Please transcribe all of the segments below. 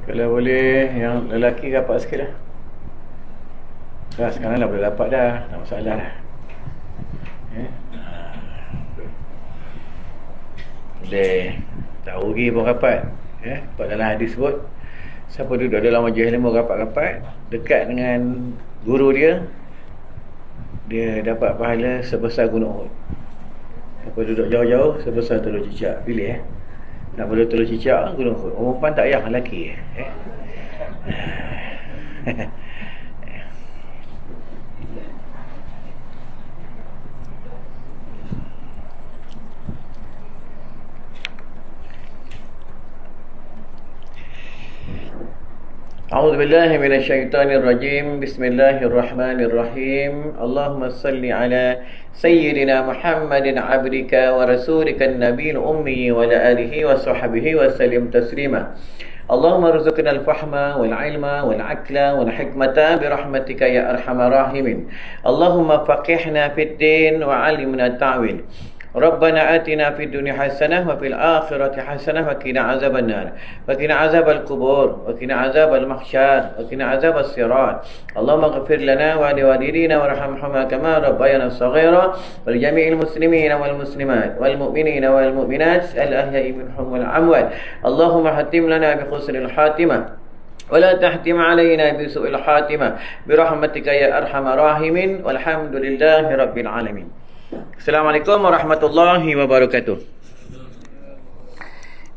Kalau boleh yang lelaki rapat sikit lah. Dah sekarang dah boleh dapat dah, tak masalah lah. Boleh tak rugi pun rapat. Sebab dalam hadis sebut, siapa duduk dalam majlis ilmu rapat-rapat dekat dengan guru dia, dia dapat pahala sebesar gunung Uhud. Siapa duduk jauh-jauh sebesar telur cicak. Pilih nak boleh telur cicak gunung Uhud. Perempuan tak payah, lelaki A'udzu billahi minasyaitonir rajim. Bismillahirrahmanirrahim. Allahumma salli ala sayyidina Muhammadin 'abdika wa rasulika an-nabiyil ummi wa ala alihi wa sahbihi wa sallim taslima. Allahumma rzuqna al-fahma wal 'ilma wal 'aqla wal hikmata bi rahmatika ya arhamar rahimin. Allahumma faqihna fid din wa 'allimna ta'wil. Rabbana atina fid dunya hasanah wa fil akhirati hasanah wa qina azaban nar wa qina azabal qubur wa qina azabal mahsyar wa qina azabas sirat. Allahumma ighfir lana wa liwalidina warhamhuma kama rabbayana shaghira wa li jami'il muslimina wal muslimat wal mu'minina wal mu'minat al ahya'i minhum wal amwat. Allahumma hatim lana bi husnil khatimah ولا تحتم علينا بسوء الخاتمة برحمتك يا أرحم الراحمين والحمد لله رب العالمين. Assalamualaikum warahmatullahi wabarakatuh.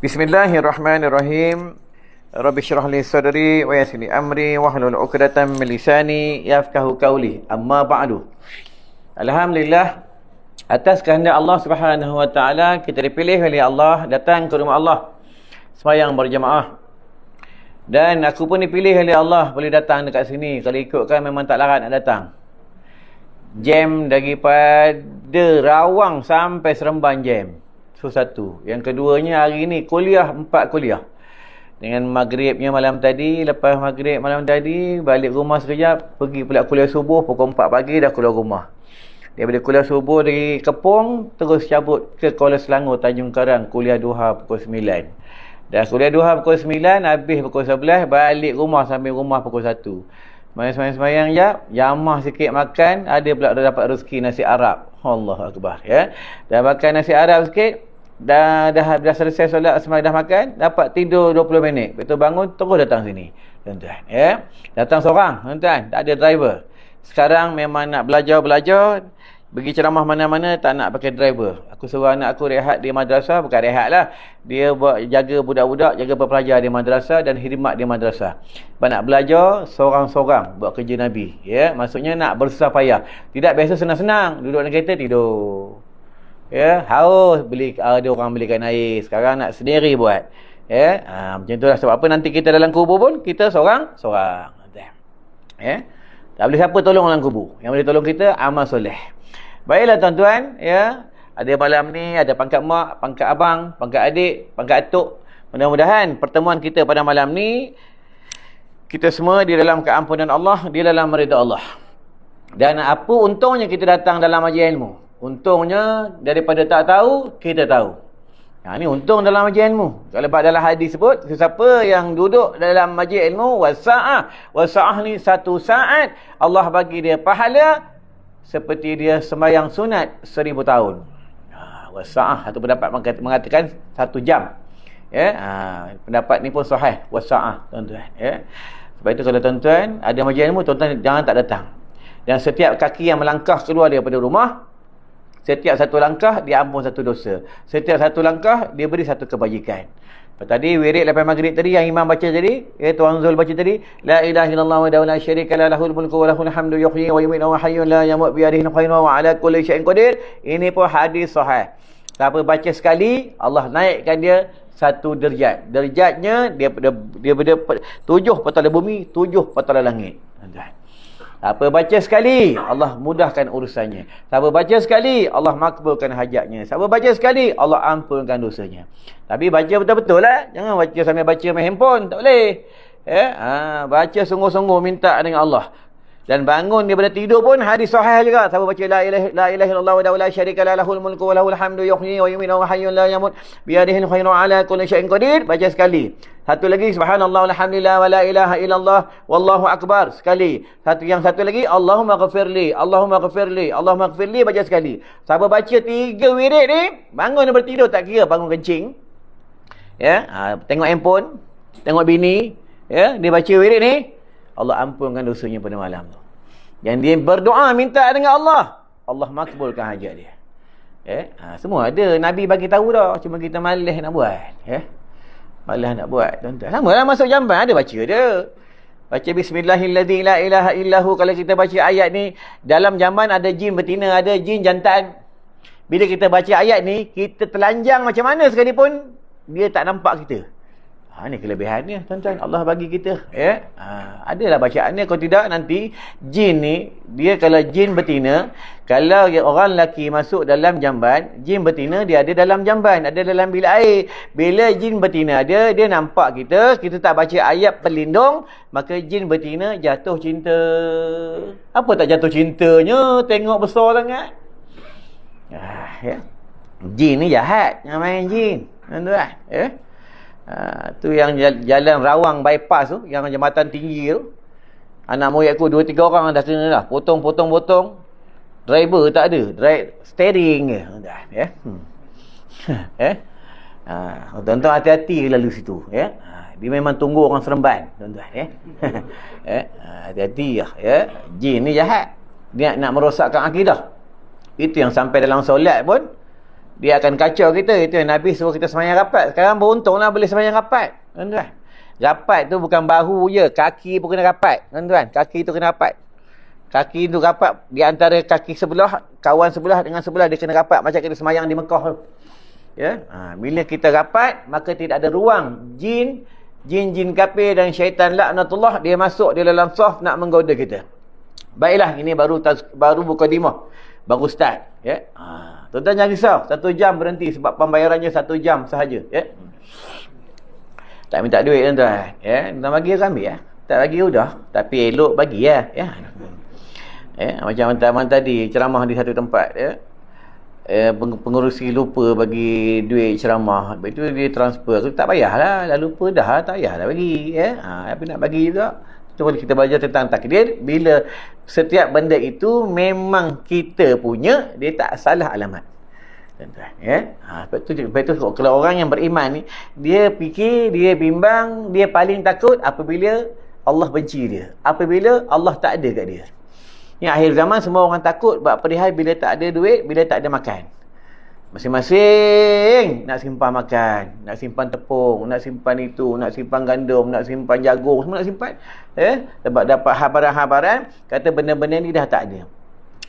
Bismillahirrahmanirrahim. Rabbi syrah li sadri wa yassir li amri wahlul 'uqdatam min lisani yafqahu qawli. Amma ba'du. Alhamdulillah, atas kehendak Allah Subhanahu wa taala kita dipilih oleh Allah datang ke rumah Allah sembahyang berjemaah. Dan aku pun dipilih oleh Allah boleh datang dekat sini. Kalau ikutkan memang tak larat nak datang. Jam daripada Rawang sampai Seremban jam. So satu. Yang keduanya hari ni kuliah, 4 kuliah. Dengan maghribnya malam tadi, lepas maghrib malam tadi balik rumah sekejap, pergi pula kuliah subuh pukul 4 pagi dah keluar rumah. Daripada kuliah subuh dari Kepong terus cabut ke Kuala Selangor Tanjung Karang kuliah duha pukul 9. Dah kuliah duha pukul 9, habis pukul 11, balik rumah sampai rumah pukul 1. Semayang-semayang jap, jamah sikit makan, ada pula dah dapat rezeki nasi Arab. Allahu akbar ya. Dah makan nasi Arab sikit, dah selesai solat semayang dah makan, dapat tidur 20 minit. Lepas tu bangun terus datang sini. Tuan-tuan ya. Datang seorang, tuan-tuan, tak ada driver. Sekarang memang nak belajar, pergi ceramah mana-mana tak nak pakai driver. Aku suruh anak aku rehat di madrasah, bukan rehat lah. Dia buat jaga budak-budak, jaga pelajar di madrasah dan khidmat di madrasah. Nak belajar seorang-seorang buat kerja Nabi. Ya, maksudnya nak bersusah payah. Tidak biasa senang-senang duduk dalam kereta tidur. Ya, haus ada orang belikan air. Sekarang nak sendiri buat. Ya, macam itulah sebab apa nanti kita dalam kubur pun kita seorang-seorang. Ya. Tak boleh siapa tolong dalam kubur. Yang boleh tolong kita amal soleh. Baiklah tuan-tuan, ya. Ada malam ni ada pangkat mak, pangkat abang, pangkat adik, pangkat atuk. Mudah-mudahan pertemuan kita pada malam ni kita semua di dalam keampunan Allah, di dalam redha Allah. Dan apa untungnya kita datang dalam majlis ilmu? Untungnya daripada tak tahu, kita tahu. Ini untung dalam majlis ilmu. Kalau dalam hadis sebut, siapa yang duduk dalam majlis ilmu wasa'ah ni 1 saat, Allah bagi dia pahala seperti dia sembahyang sunat 1000 tahun. Wasa'ah, satu pendapat mengatakan 1 jam. Ya, pendapat ni pun sahih, wasa'ah tuan-tuan. Ya. Sebab itu kalau tuan-tuan ada majlis ilmu, tuan-tuan jangan tak datang. Dan setiap kaki yang melangkah keluar daripada rumah, setiap satu langkah dia ampun 1 dosa. Setiap satu langkah dia beri 1 kebajikan. Tadi wirid lepas maghrib tadi yang imam baca tadi, Tuan Zul baca tadi, la ilaha illallah wa la syarika la lahul mulku wa lahul hamdu yuhyi wa yumiitu wa hayyun la yamut bi yadihi al-khairu wa ala kulli syai'in qadir. Ini pun hadis sahih. Siapa baca sekali, Allah naikkan dia satu derajat. Derajatnya dia pada 7 petala bumi, 7 petala langit. Siapa baca sekali, Allah mudahkan urusannya. Siapa baca sekali, Allah makbulkan hajatnya. Siapa baca sekali, Allah ampunkan dosanya. Tapi baca betul-betul lah. Jangan baca sambil baca main handphone. Tak boleh. Baca sungguh-sungguh minta dengan Allah. Dan bangun daripada tidur pun hadis sahih juga. Siapa baca la ilaha illallah wa la syarika la lahul mulku wa lahul hamdu yuhyi wa yumiitu wa hayyun la yamut bi yadihi al-khairu ala kulli syai'in qadir. Baca sekali. Satu lagi subhanallah walhamdulillah wa la ilaha illallah wallahu akbar sekali. Satu lagi Allahumma ghafirli, Allahumma ghafirli, Allahumma ghafirli, baca sekali. Siapa baca 3 wirid ni, bangun daripada tidur tak kira bangun kencing. Tengok handphone, tengok bini, dia baca wirid ni, Allah ampunkan dosanya pada malam tu. Yang dia berdoa minta dengan Allah, Allah makbulkan hajat dia. Semua ada, Nabi bagi tahu dah, cuma kita malas nak buat. Malas nak buat, tuan-tuan. Sama lah masuk jamban ada baca dia. Baca bismillahirrahmanirrahim la ilaha illahu. Kalau kita baca ayat ni, dalam jamban ada jin betina, ada jin jantan. Bila kita baca ayat ni, kita telanjang macam mana sekalipun, dia tak nampak kita. Ini kelebihannya, tuan-tuan. Allah bagi kita. Adalah bacaannya. Kalau tidak, nanti jin ni, dia kalau jin betina, kalau orang lelaki masuk dalam jamban, jin betina dia ada dalam jamban, ada dalam bilik air. Bila jin betina ada, dia nampak kita, kita tak baca ayat pelindung, maka jin betina jatuh cinta. Apa tak jatuh cintanya? Tengok besar sangat. Jin ni jahat. Yang main jin. Tuan-tuan. Tu yang jalan Rawang bypass tu, yang jambatan tinggi tu, anak moyak aku 2-3 orang dah kena dah. Potong. Driver tak ada, steering je. Tuan-tuan hati-hati lalu situ. Dia memang tunggu orang Seremban, tuan-tuan. Hati-hati lah. Jin ni jahat, dia nak merosakkan akidah. Itu yang sampai dalam solat pun dia akan kacau kita. Itu yang Nabi suruh kita sembahyang rapat. Sekarang beruntunglah boleh sembahyang rapat, tuan-tuan. Rapat tu bukan bahu je, kaki pun kena rapat, tuan-tuan. Kaki tu kena rapat. Kaki tu rapat di antara kaki sebelah, kawan sebelah dengan sebelah, dia kena rapat macam kita sembahyang di Mekah tu. Bila kita rapat, maka tidak ada ruang jin kafir dan syaitan laknatullah dia masuk di dalam saf nak menggoda kita. Baiklah, ini baru mukadimah, baru start. Tuan-tuan jangan risau, 1 jam berhenti sebab pembayarannya 1 jam sahaja. Tak minta duit, tuan-tuan. Tuan bagi aku ambil. Tak bagi sudah, tapi elok bagi macam teman tadi ceramah di satu tempat, pengurusi lupa bagi duit ceramah. Lepas tu dia transfer, aku tak payahlah, dah lupa dah, tak payahlah bagi. Tapi nak bagi juga. Cuma kita belajar tentang takdir. Bila setiap benda itu memang kita punya, dia tak salah alamat, tuan-tuan. Lepas tu kalau orang yang beriman ni, dia fikir, dia bimbang, dia paling takut apabila Allah benci dia, apabila Allah tak ada kat dia. Yang akhir zaman semua orang takut perihal bila tak ada duit, bila tak ada makan. Masing-masing nak simpan makan, nak simpan tepung, nak simpan itu, nak simpan gandum, nak simpan jagung, semua nak simpan. Sebab dapat habaran-habaran kata benda-benda ni dah tak ada.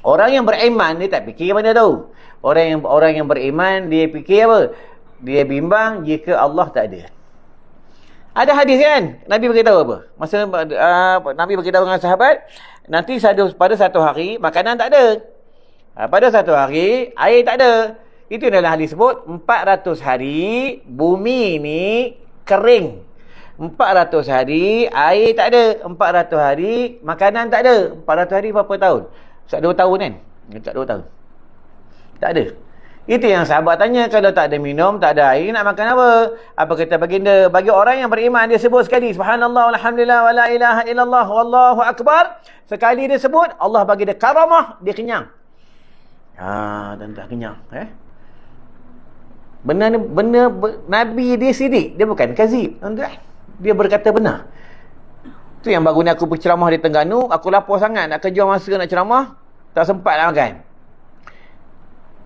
Orang yang beriman dia tak fikir benda tu. Orang yang beriman dia fikir apa? Dia bimbang jika Allah tak ada. Ada hadis kan? Nabi beritahu apa? Masa Nabi beritahu dengan sahabat, nanti pada satu hari makanan tak ada. Pada satu hari air tak ada. Itu adalah hadis sebut 400 hari bumi ni kering. 400 hari air tak ada. 400 hari makanan tak ada. 400 hari berapa tahun? Dekat 2 tahun kan? Dekat 2 tahun. Tak ada. Itu yang sahabat tanya, kalau tak ada minum, tak ada air, nak makan apa? Apa kata baginda? Bagi orang yang beriman, dia sebut sekali subhanallah walhamdulillah wa la ilaha illallah wallahu akbar. Sekali dia sebut, Allah bagi dia karamah, dia kenyang. Dan tak kenyang. Benda Nabi dia sidik, dia bukan kazib, tuan-tuan. Dia berkata benar. Tu yang baru ni aku berceramah di Terengganu, aku lapar sangat nak kejar masa nak ceramah, tak sempat nak makan.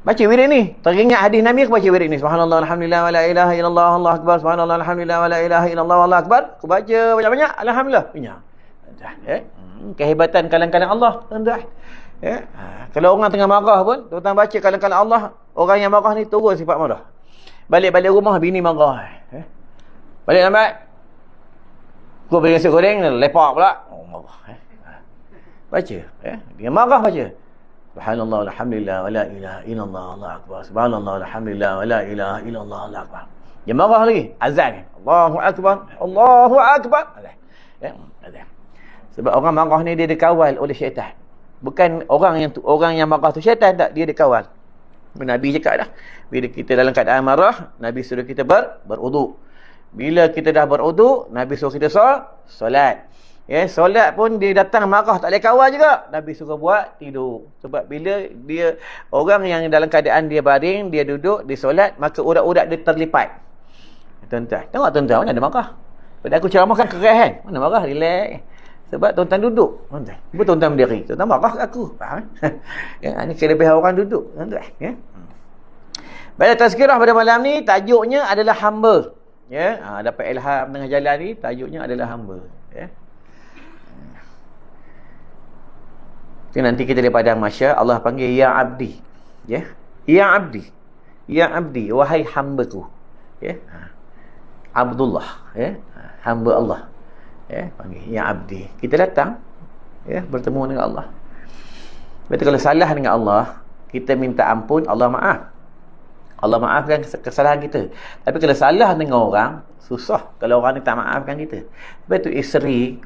Baca wirid ni, teringat hadis Nabi, aku baca wirid ni. Subhanallah alhamdulillah wa la ilaha illallah wallahu akbar. Subhanallah alhamdulillah wa la ilaha illallah wallahu akbar. Aku baca banyak-banyak, alhamdulillah kenyang. Kehebatan kalam-kalam Allah, tuan-tuan. Kalau orang tengah marah pun, tuan-tuan baca kalam-kalam Allah, orang yang marah ni turun sifat marah. Balik-balik rumah bini marah. Balik lambat. Kau beli nasi goreng lepak pula. Oh, marah. Baca. Dia marah baca. Subhanallah alhamdulillah wala ilaha illallah Allahu akbar. Subhanallah alhamdulillah wala ilaha illallah Allahu akbar. Dia marah lagi. Azan. Allahu akbar. Allahu akbar. Azan. Sebab orang marah ni dia dikawal oleh syaitan. Bukan orang yang marah tu syaitan tak, dia dikawal. Nabi cakap dah, bila kita dalam keadaan marah, Nabi suruh kita berwuduk. Bila kita dah berwuduk, Nabi suruh kita solat. Solat pun dia datang marah tak boleh kawal juga. Nabi suruh buat tidur. Sebab bila dia orang yang dalam keadaan dia baring, dia duduk, dia solat, maka urat-urat dia terlipat. Tuan-tuan, tengok tuan-tuan mana ada marah. Pada aku ceramahkan keras kan. Mana marah, relax. Sebab tuan-tuan duduk. Tuan-tuan, cuba tuan-tuan berdiri. Tuan-tuan marah kat aku. Faham? Ini kelebihan orang duduk. Tuan-tuan. Pada tazkirah pada malam ni, tajuknya adalah hamba. Dapat ilham tengah jalan ni, tajuknya adalah hamba. Nanti kita di padang mahsyar, Allah panggil ya abdi. Ya abdi. Ya abdi, wahai hambaku. Abdullah. Hamba Allah. Panggil ya abdi. Kita datang bertemu dengan Allah. Betul, kalau salah dengan Allah, kita minta ampun, Allah maaf. Allah maafkan kesalahan kita. Tapi kalau salah dengan orang, susah kalau orang ni tak maafkan kita. Betul, isteri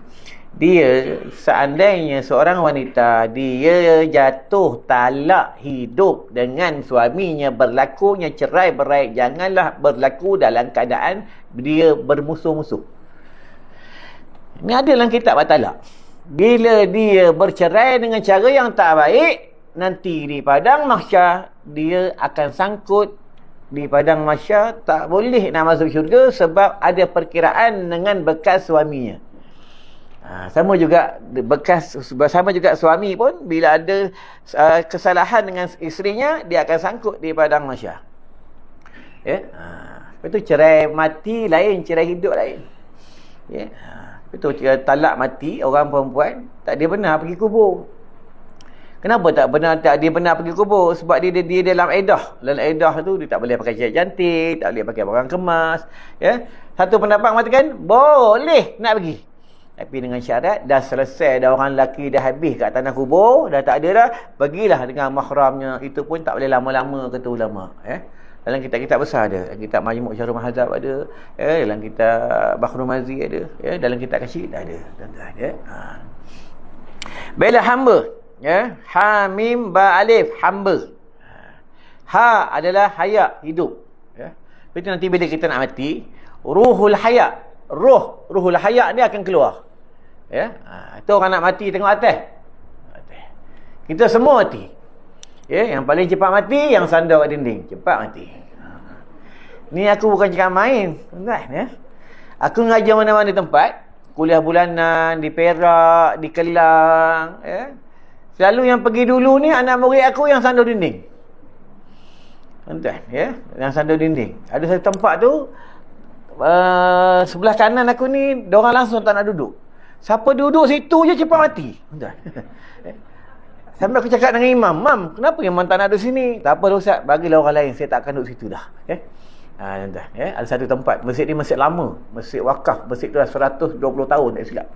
dia, seandainya seorang wanita dia jatuh talak hidup dengan suaminya, berlakunya cerai berai, janganlah berlaku dalam keadaan dia bermusuh-musuh. Ini ada dalam kitab talak. Bila dia bercerai dengan cara yang tak baik, nanti di padang mahsyar dia akan sangkut di padang mahsyar, tak boleh nak masuk syurga sebab ada perkiraan dengan bekas suaminya. Sama juga suami pun bila ada kesalahan dengan isterinya, dia akan sangkut di padang mahsyar. Itu cerai mati lain, cerai hidup lain. Itu talak mati orang perempuan, tak dia benar pergi kubur. Kenapa tak dia benar pergi kubur? Sebab dia dalam iddah. Dalam iddah tu dia tak boleh pakai cincin cantik, tak boleh pakai barang kemas. Satu pendapat mengatakan boleh nak pergi. Tapi dengan syarat dah selesai, dah orang lelaki dah habis kat tanah kubur, dah tak ada dah, pergilah dengan mahramnya. Itu pun tak boleh lama-lama, kata ulama. Dalam kitab-kitab besar ada. Dalam kitab Majmu' Syarul Mahadzab ada. Dalam kitab Bakhrul Mazi ada. Dalam kitab kecil ada. Bila hamba. Ha mim ba alif, hamba. Ha adalah hayat, hidup. Itu nanti bila kita nak mati, ruhul hayat, ruhul hayat dia akan keluar. Itu orang nak mati tengok atas. Kita semua mati. Yang paling cepat mati yang sandar kat dinding, cepat mati. Ni aku bukan cakap main, tuan-tuan. Aku ngajar mana-mana tempat, kuliah bulanan di Perak, di Kelang, selalu yang pergi dulu ni anak murid aku yang sandar dinding. Tuan-tuan, yang sandar dinding. Ada satu tempat tu, sebelah kanan aku ni, diorang langsung tak nak duduk. Siapa duduk situ je cepat mati. Tuan-tuan. Sampai aku cakap dengan imam, "Mam, kenapa imam tak nak duduk sini?" "Tak apa Ustaz, bagilah orang lain, saya tak akan duduk situ dah." Tuan-tuan, ada satu tempat, masjid ni masjid lama, masjid wakaf, masjid tu dah 120 tahun tak silap.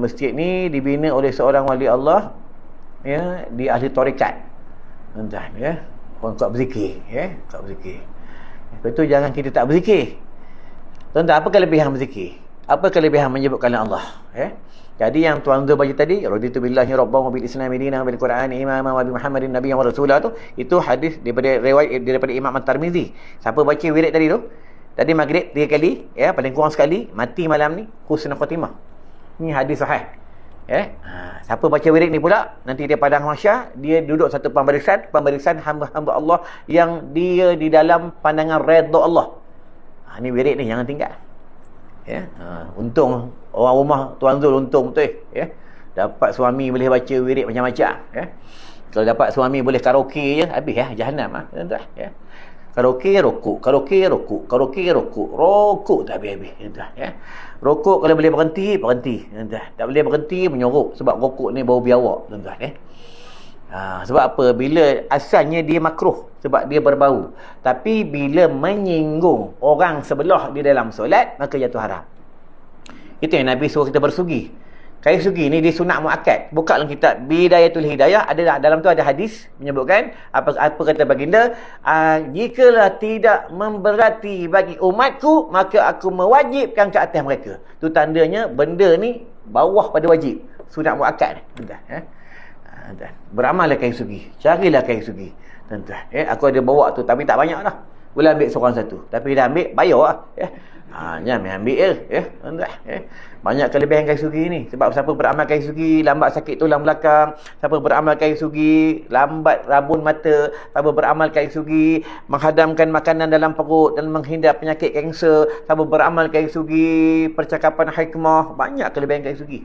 Masjid ni dibina oleh seorang wali Allah, di ahli tarekat. Tuan-tuan, orang kuat berzikir, kuat berzikir. Lepas tu jangan kita tak berzikir. Tuan-tuan, apa kelebihan berzikir? Apa kelebihan menyebutkan Allah? Jadi yang Tuan Zul baca tadi, raditu billahi rabban wa bil islami dinan wa bil qur'ani imaman wa bi muhammadin nabiyyan wa rasulah tu, itu hadis daripada riwayat daripada Imam At-Tirmizi. Siapa baca wirid tadi tu, tadi maghrib 3 kali, paling kurang sekali, mati malam ni husnul khatimah. Ni hadis sahih. Siapa baca wirid ni pula, nanti dia padang mahsyar, dia duduk satu pembarisan hamba-hamba Allah yang dia di dalam pandangan redha Allah. Ni wirid ni jangan tinggal. Untung orang rumah Tuan Zul, untung betul. Dapat suami boleh baca wirid macam-macam. Kalau dapat suami boleh karaoke je, habis jahanam tuan-tuan. Karaoke rokok, karaoke rokok, karaoke rokok, rokok tak habis-habis tuan-tuan. Rokok kalau boleh berhenti tuan-tuan. Tak boleh berhenti menyorok sebab rokok ni bau biawak tuan-tuan. Sebab apa? Bila asalnya dia makruh sebab dia berbau. Tapi bila menyinggung orang sebelah di dalam solat, maka jatuh haram. Itu yang Nabi suruh kita bersugi. Kain sugi ni dia sunat muakkad. Buka dalam kitab Bidayatul Hidayah, ada dalam tu ada hadis menyebutkan apa kata baginda, jikalau tidak memberati bagi umatku, maka aku mewajibkan ke atas mereka. Tu tandanya benda ni bawah pada wajib. Sunat muakkad. Beramallah kain sugi. Carilah kain sugi. Tuan-tuan, aku ada bawa tu tapi tak banyak dah. Boleh ambil seorang satu. Tapi dah ambil, bayar lah. Jangan ambil tuan-tuan. Banyak kelebihan kain sugi ni. Sebab siapa beramal kain sugi, lambat sakit tulang belakang. Siapa beramal kain sugi, lambat rabun mata. Siapa beramal kain sugi, menghadamkan makanan dalam perut dan menghindar penyakit kanser. Siapa beramal kain sugi, percakapan hikmah. Banyak kelebihan kain sugi.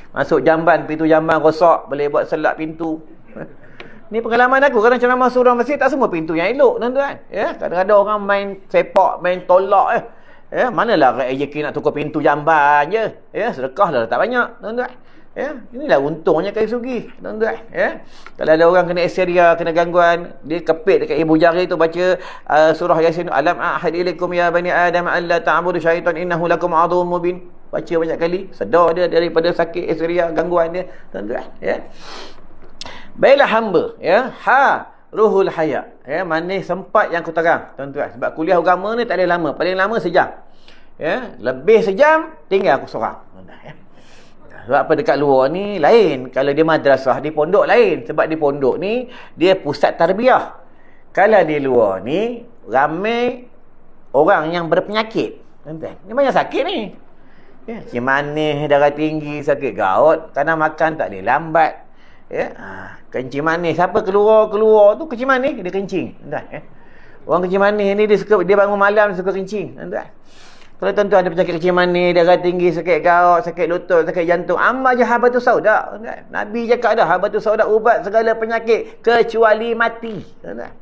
Masuk jamban, pintu jamban rosak, boleh buat selak pintu. Ni pengalaman aku. Kadang ceramah surau masjid, tak semua pintu yang elok, tuan-tuan. Kadang-kadang orang main sepak, main tolak. Manalah rezeki nak tukar pintu jamban je. Sedekah lah tak banyak, tuan-tuan. Inilah untungnya kain sugi, tuan-tuan. Kalau ada orang kena hysteria, kena gangguan, dia kepit dekat ibu jari tu baca surah Yasin, alam ahad ilaikum ya bani adam alla ta'budu syaitan innahu lakum aduwwun mubin. Baca banyak kali, sedar dia daripada sakit hysteria, gangguan dia, tuan-tuan. Baiklah hamba, ruhul haya, manis sempat yang aku terang, tuan-tuan. Sebab kuliah agama ni tak boleh lama, paling lama sejam. Lebih sejam tinggal aku seorang. Sebab apa, dekat luar ni lain. Kalau dia madrasah, di pondok lain. Sebab di pondok ni dia pusat tarbiyah. Kalau di luar ni ramai orang yang berpenyakit, tuan-tuan. Ni banyak sakit ni. Kencing manis, darah tinggi, sakit gaut, kerana makan tak boleh lambat. Kencing manis, siapa keluar tu kencing manis, dia kencing, tuan-tuan. Orang kencing manis ni dia bangun malam suka kencing, tuan-tuan. Kalau tuan-tuan ada penyakit kencing manis, darah tinggi, sakit gaut, sakit lutut, sakit jantung, amal je habatus sauda, tuan-tuan. Nabi cakap dah, habatus sauda ubat segala penyakit kecuali mati, tuan-tuan.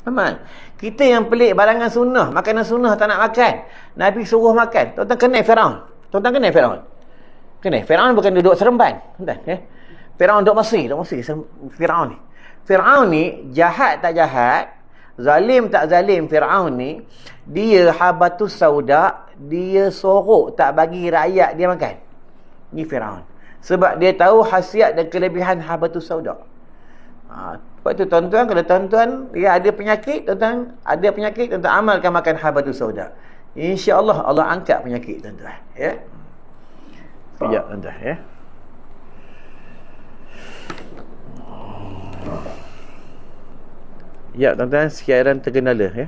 Amal. Kita yang pelik barangan sunnah, makanan sunnah tak nak makan. Nabi suruh makan. Tuan-tuan kenal Firaun. Tuan-tuan kenal Firaun? Kenal. Firaun bukan duduk Seremban, tuan-tuan. Firaun duduk Mesir, Firaun ni. Firaun ni jahat tak jahat, zalim tak zalim. Firaun ni dia habatus sauda, dia sorok tak bagi rakyat dia makan. Ni Firaun. Sebab dia tahu khasiat dan kelebihan habatus sauda. Sebab tu tuan-tuan, kalau tuan-tuan dia ada penyakit, tuan-tuan amalkan makan habatus sauda. InsyaAllah Allah angkat penyakit, tuan-tuan. Sekejap, tuan-tuan. Ya, tuan-tuan, siaran terkenala,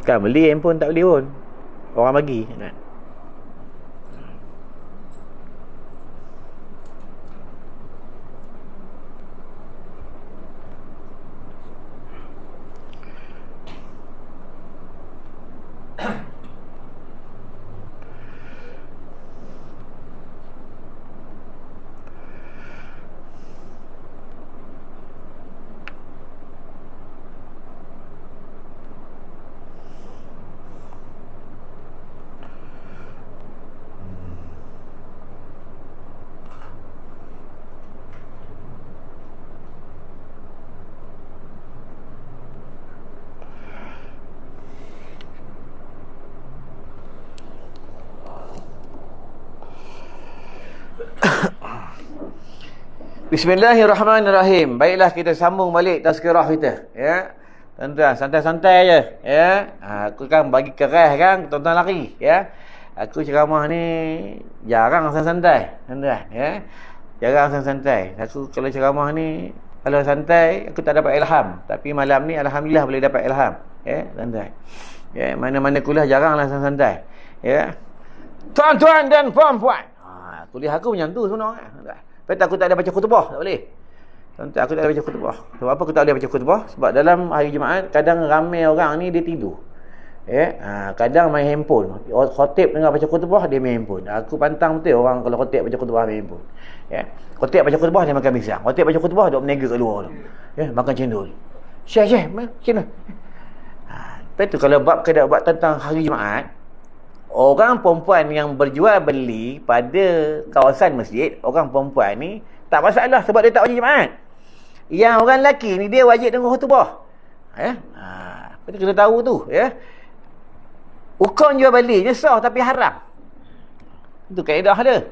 Kan beli handphone tak beli pun. Orang bagi, kan. Bismillahirrahmanirrahim. Baiklah, kita sambung balik tazkirah kita, tuan-tuan, santai-santai je, aku kan bagi keras kan, tuan-tuan lari, aku ceramah ni jarang santai, tuan-tuan, jarang santai. Aku kalau ceramah ni kalau santai aku tak dapat ilham, tapi malam ni alhamdulillah boleh dapat ilham, tuan-tuan. Mana-mana kuliah jaranglah santai, tuan-tuan dan puan-puan. Kuliah aku macam tu sebenarnya, tuan-tuan. Tapi aku tak ada baca khutbah, tak boleh. Tuan-tuan, aku tak ada baca khutbah. Sebab apa aku tak boleh baca khutbah? Sebab dalam hari Jumaat kadang ramai orang ni dia tidur. Kadang main handphone. Khatib dengar baca khutbah, dia main handphone. Aku pantang betul orang kalau khatib baca khutbah main handphone. Khatib baca khutbah dia makan pisang. Khatib baca khutbah duk berniaga kat luar tu. Makan cendol. Syekh, macam mana? Lepas tu kalau bab tentang hari Jumaat, orang perempuan yang berjual beli pada kawasan masjid, orang perempuan ni tak masalah sebab dia tak wajib Jumaat. Yang orang lelaki ni dia wajib dengar khutbah. Lepas tu kena tahu tu, Hukum jual beli ni sah tapi haram. Itu kaedah dia.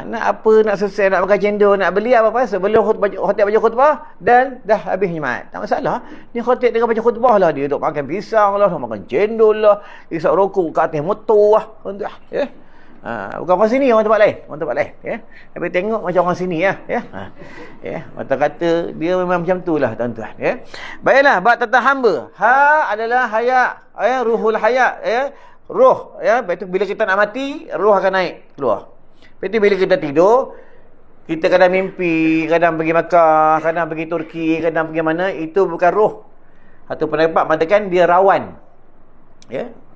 Nak apa, nak selesai, nak makan cendol, nak beli apa-apa sebelum khatib baca khutbah dan dah habis Jumaat. Tak masalah. Ni khatib dengan baca khutbah lah, dia duk makan pisang lah, makan cendol lah, isap rokok kat atas motor lah. Bukan orang sini, orang tempat lain. Tapi tengok macam orang sini mata kata dia memang macam tu lah tuan-tuan. Baiklah, bab tentang hamba. Adalah haya, ruhul haya, roh, lepas tu bila kita nak mati, roh akan naik keluar. Lepas tu bila kita tidur, kita kadang mimpi, kadang pergi Makkah, kadang pergi Turki, kadang pergi mana, itu bukan roh. Satu pendapat mengatakan dia rawan.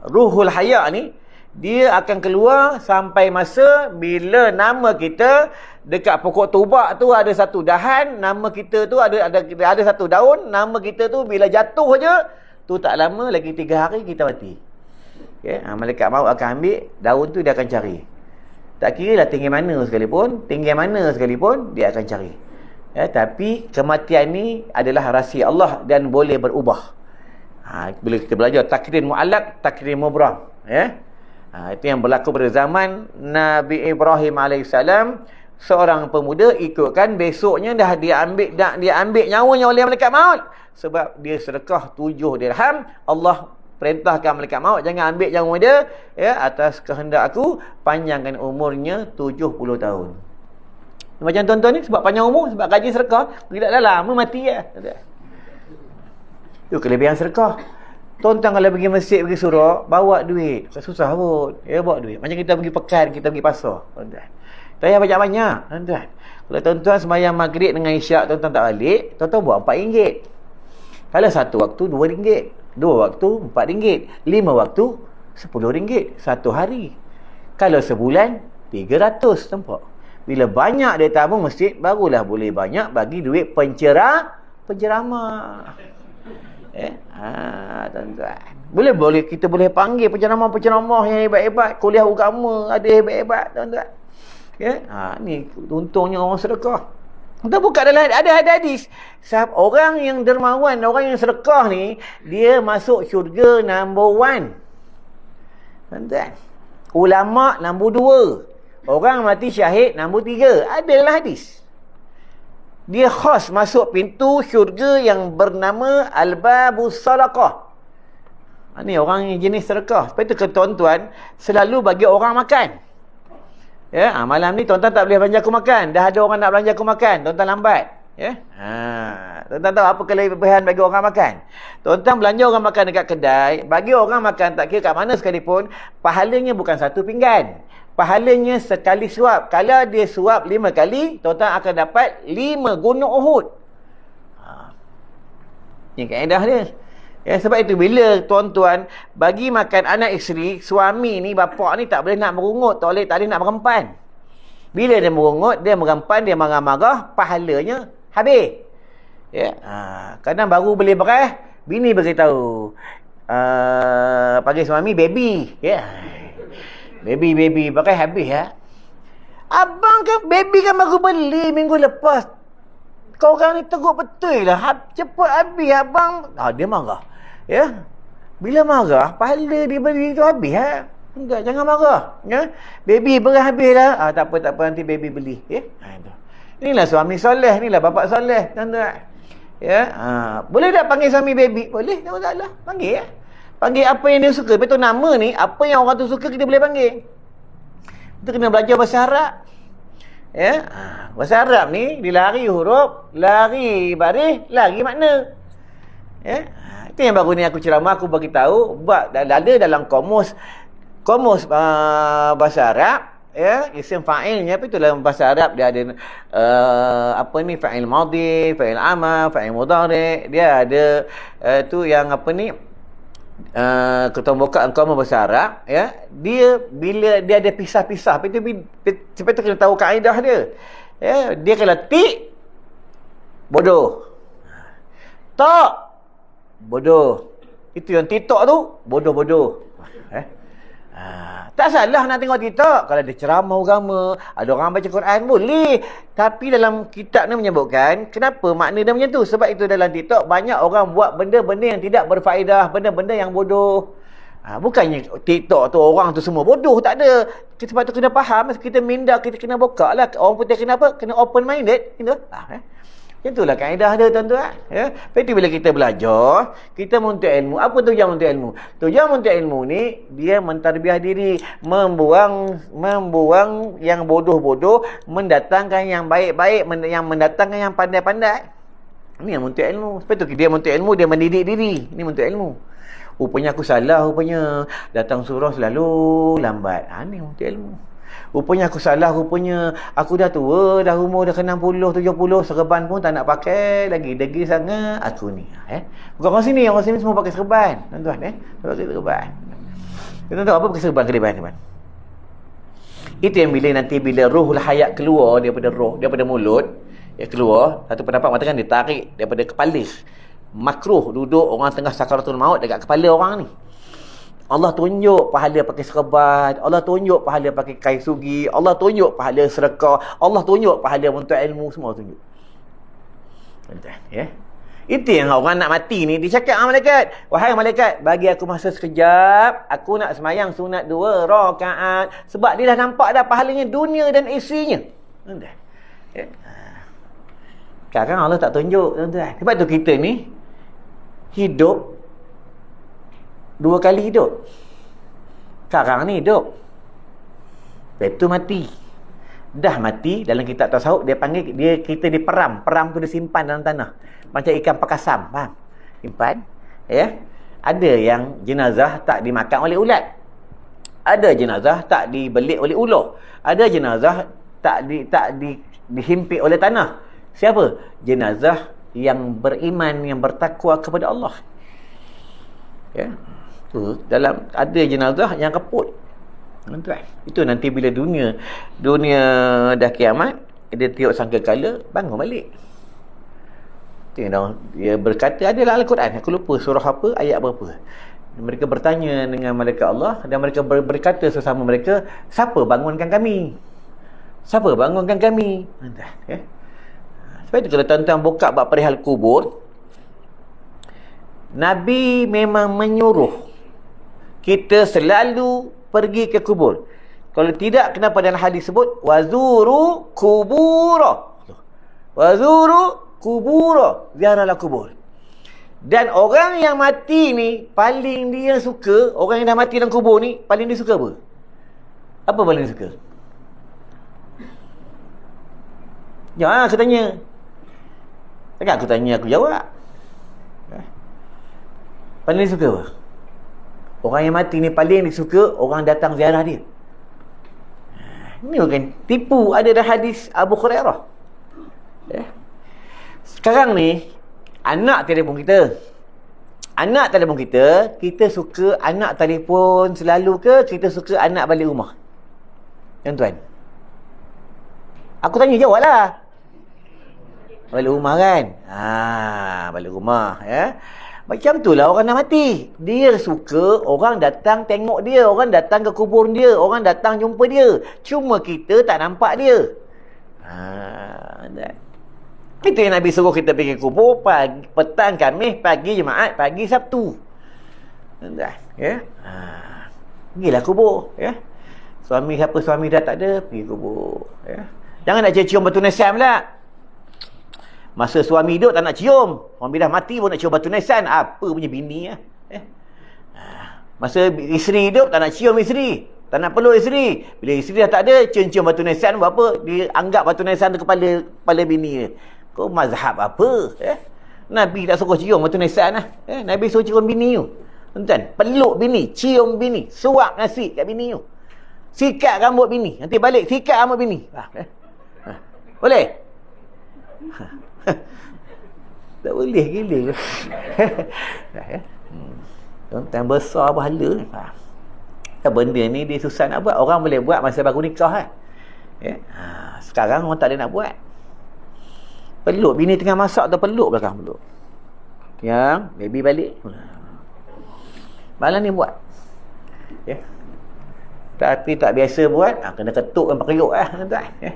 Ruhul haya ni dia akan keluar sampai masa bila nama kita dekat pokok tubak tu ada satu dahan, nama kita tu ada satu daun, nama kita tu bila jatuh je tu tak lama lagi 3 hari kita mati. Malaikat maut akan ambil daun tu, dia akan cari. Tak kira lah tinggi mana sekalipun dia akan cari. Tapi kematian ni adalah rahsia Allah dan boleh berubah. Bila kita belajar takdir mu'allaq, takdir mubram, itu yang berlaku pada zaman Nabi Ibrahim AS. Seorang pemuda ikutkan besoknya dah dia ambil nyawanya oleh malaikat maut sebab dia sedekah 7 dirham. Allah perintahkan malaikat maut, jangan ambil nyawa dia, atas kehendak aku panjangkan umurnya 70 tahun. Macam tuan-tuan ni sebab panjang umur, sebab gaji sedekah, tidak dah lama mati Itu kelebihan sedekah. Tuan-tuan kalau pergi masjid, pergi surau, bawa duit. Susah pun. Bawa duit. Macam kita pergi pekan, kita pergi pasar. Tuan-tuan. Tak payah banyak-banyak. Tuan-tuan. Kalau tuan-tuan sembahyang maghrib dengan isyak, tuan-tuan tak balik, tuan-tuan buat RM4. Kalau satu waktu, RM2. 2 waktu, RM4. 5 waktu, RM10. Satu hari. Kalau sebulan, RM300. Nampak? Bila banyak dia tabung masjid, barulah boleh banyak bagi duit penceramah. Tuan-tuan. Boleh kita boleh panggil penceramah yang hebat-hebat, kuliah agama ada hebat-hebat, tuan-tuan. Ni untungnya orang sedekah. Kita buka dalam ada hadis. Orang yang dermawan, orang yang sedekah ni, dia masuk syurga number 1. Tuan-tuan. Ulama nombor 2. Orang mati syahid nombor 3. Ada dalam hadis. Dia khas masuk pintu syurga yang bernama Al-Babus Sadaqah. Ni orang yang jenis sedekah. Lepas tu tuan-tuan selalu bagi orang makan. Malam ni tuan-tuan tak boleh belanja aku makan. Dah ada orang nak belanja aku makan. Tuan-tuan lambat. Tuan-tuan tahu apa kelebihan bagi orang makan? Tuan-tuan belanja orang makan dekat kedai, bagi orang makan tak kira kat mana sekalipun, pahalanya bukan satu pinggan. Pahalanya sekali suap. Kalau dia suap 5 kali, tuan-tuan akan dapat 5 gunung Uhud. Ini kaedah dia. Sebab itu bila tuan-tuan bagi makan anak isteri, suami ni, bapak ni tak boleh nak merungut, tak boleh nak merempan. Bila dia merungut, dia merempan, dia marah-marah, pahalanya habis. Kadang baru beli beras, bini beritahu, panggil suami baby. Baby pakai habis Abang kan baby kan baru beli minggu lepas. Kau orang ni teruk betul lah. Cepat habis abang. Dia marah. Bila marah, pahala dia beli tu habis Enggak, jangan marah. Baby beras habis lah. Tak apa nanti baby beli. Inilah suami soleh, inilah bapak soleh. Tuan-tuan. Boleh tak panggil suami baby? Boleh, tak masalah. Panggil Panggil apa yang dia suka. Betul nama ni, apa yang orang tu suka kita boleh panggil. Kita kena belajar bahasa Arab. Bahasa Arab ni, dilari huruf, lari baris, lari makna. Itu yang baru ni aku ceramah, aku bagi tahu. Ada dalam komus bahasa Arab, isim fa'ilnya, apa itu dalam bahasa Arab dia ada fa'il madhi, fa'il amar, fa'il mudhari', dia ada tu yang ketua buka engkau membesar, ya, dia bila dia ada pisah-pisah, sampai tu kena tahu kaedah dia. Ya, dia kalau tik bodoh, tak bodoh, itu yang TikTok tu bodoh-bodoh. Tak salah nak tengok TikTok kalau ada ceramah agama, ada orang baca Quran, boleh. Tapi dalam kitab ni menyebutkan kenapa makna dia macam tu. Sebab itu dalam TikTok banyak orang buat benda-benda yang tidak berfaedah, benda-benda yang bodoh. Bukannya TikTok tu orang tu semua bodoh, tak ada. Sebab tu kena faham, kita minda, kita kena buka lah. Orang putih kenapa? Kena open minded, gitu. Macam itulah kaedah dia, tuan-tuan. Ya. Lepas tu bila kita belajar, kita menuntut ilmu. Apa tujuan menuntut ilmu? Tujuan menuntut ilmu ni, dia mentarbiah diri, membuang yang bodoh-bodoh, mendatangkan yang baik-baik, yang mendatangkan yang pandai-pandai. Ini yang menuntut ilmu. Lepas tu dia menuntut ilmu, dia mendidik diri. Ini menuntut ilmu. Rupanya aku salah, rupanya datang surah selalu lambat. Ini menuntut ilmu. Rupanya aku salah, rupanya aku dah tua, dah umur dah ke 60, 70, serban pun tak nak pakai lagi. Degil sangat aku ni. Bukan orang sini semua pakai serban. Tuan-tuan, pakai serban. Tuan-tuan tahu apa pakai serban kelebihan, tuan? Itu yang bila ruhul hayat keluar daripada mulut, dia keluar, satu pendapat mengatakan dia tarik daripada kepala. Makruh duduk orang tengah sakaratul maut dekat kepala orang ni. Allah tunjuk pahala pakai serban, Allah tunjuk pahala pakai kain sugi, Allah tunjuk pahala sedekah, Allah tunjuk pahala untuk ilmu, semua tunjuk. Ya. Itu yang orang nak mati ni, dia cakap dengan malaikat, wahai malaikat, bagi aku masa sekejap, aku nak semayang sunat 2 rakaat, sebab dia dah nampak dah pahalanya dunia dan isinya. Ya. Sekarang Allah tak tunjuk, tuan-tuan. Sebab tu kita ni hidup 2 kali hidup. Sekarang ni hidup, lepas tu mati. Dah mati, dalam kitab tasawuf dia panggil, kita diperam. Peram tu dia simpan dalam tanah, macam ikan pakasam, faham? Simpan, ya. Ada yang jenazah tak dimakan oleh ulat, ada jenazah tak dibelik oleh ular, ada jenazah tak dihimpit oleh tanah. Siapa? Jenazah yang beriman, yang bertakwa kepada Allah. Ya. Dalam ada jenazah yang reput. Tuan-tuan, itu nanti bila dunia dah kiamat, dia tiup sangkakala, bangun balik. Dia berkata, adalah Al-Quran, aku lupa surah apa, ayat berapa. Mereka bertanya dengan malaikat Allah, dan mereka berkata sesama mereka, siapa bangunkan kami? Siapa bangunkan kami? Ya. Sebab itu kalau tuan-tuan buka bab perihal kubur, Nabi memang menyuruh kita selalu pergi ke kubur. Kalau tidak, kenapa dalam hadis sebut wazuru kubura? Wazuru kubura, ziarahlah kubur. Dan orang yang mati ni paling dia suka, orang yang dah mati dalam kubur ni paling dia suka apa? Apa paling dia suka? Jangan aku tanya. Takkan aku tanya aku jawab. Paling dia suka apa? Orang yang mati ni paling dia suka orang datang ziarah dia. Ini bukan tipu, ada dah hadis Abu Hurairah. Sekarang ni anak telefon kita. Anak telefon kita, kita suka anak telefon selalu ke kita suka anak balik rumah? Tuan-tuan, aku tanya jawablah. Balik rumah kan? Balik rumah, ya. Macam tu lah orang dah mati. Dia suka orang datang tengok dia, orang datang ke kubur dia, orang datang jumpa dia. Cuma kita tak nampak dia. Itu yang Nabi suruh kita pergi kubur pagi, petang Khamis, pagi Jumaat, pagi Sabtu. Ya. Pergilah kubur, ya. Suami dah tak ada, pergi kubur, ya. Jangan nak cium batu nisan pula. Masa suami hidup tak nak cium, orang bila mati pun nak cium batu nisan. Apa punya bini ya? Masa isteri hidup tak nak cium isteri, tak nak peluk isteri. Bila isteri dah tak ada, cium batu nisan buat apa? Dia anggap batu nisan tu kepala bini dia. Kau mazhab apa? Nabi tak suruh cium batu nisan lah. Nabi suruh cium bini tu. Tuan-tuan, peluk bini, cium bini, suap nasi kat bini tu. Sikat rambut bini, nanti balik sikat rambut bini. Boleh? Tak boleh gila. Tuan-tuan besar pahala ni. Faham? Benda ni dia susah nak buat. Orang boleh buat masa baru nikah ya? Sekarang orang tak ada nak buat. Peluk bini tengah masak atau peluk belakang peluk. Yang baby balik. Malam ni buat. Ya. Tapi tak biasa buat, kena ketukkan periuk tuan-tuan. Ya.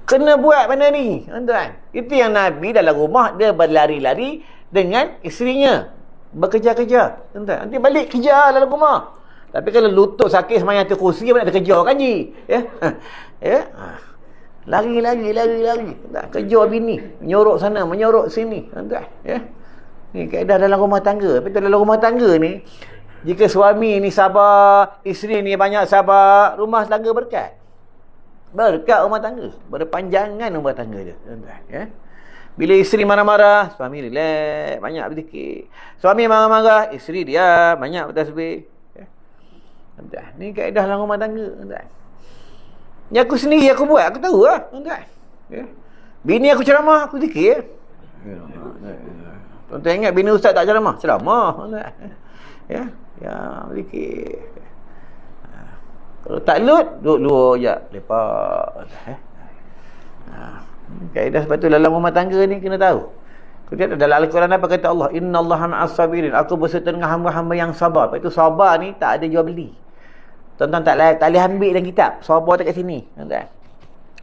Kena buat benda ni, tuan-tuan. Itu yang Nabi dalam rumah dia berlari-lari dengan isterinya. Bekerja-kerja, tuan-tuan. Nanti balik kerja dalam rumah. Tapi kalau lutut sakit semayang atas kursi, apa nak kerja kan ji? Ya. Ya. Lari. Kerja bini, menyorok sana, menyorok sini, tuan-tuan. Ya. Ni kaedah dalam rumah tangga. Tapi dalam rumah tangga ni, jika suami ni sabar, isteri ni banyak sabar, rumah tangga berkat. Berkat rumah tangga. Berpanjangan rumah tangga dia, tuan-tuan. Ya. Bila isteri marah-marah, suami relax, banyak berzikir. Suami marah-marah, isteri diam, banyak bertasbih. Ya. Tuan-tuan, ni kaedah dalam rumah tangga, tuan-tuan. Ni aku sendiri aku buat, aku tahu lah, tuan-tuan. Ya. Bini aku ceramah, aku zikir. Ya. Tuan-tuan ingat bini ustaz tak ceramah? Ceramah, tuan-tuan. Ya, zikir. Kalau tak lut, duduk luar je, lepak. Kaedah sebab tu dalam rumah tangga ni kena tahu. Kemudian dalam Al-Quran apa kata Allah? Innallaha ma'as sabirin. Aku berserta dengan hamba-hamba yang sabar. Lepas tu sabar ni tak ada jual beli. Tuan-tuan tak boleh ambil dalam kitab. Sabar tak kat sini. Tuan-tuan.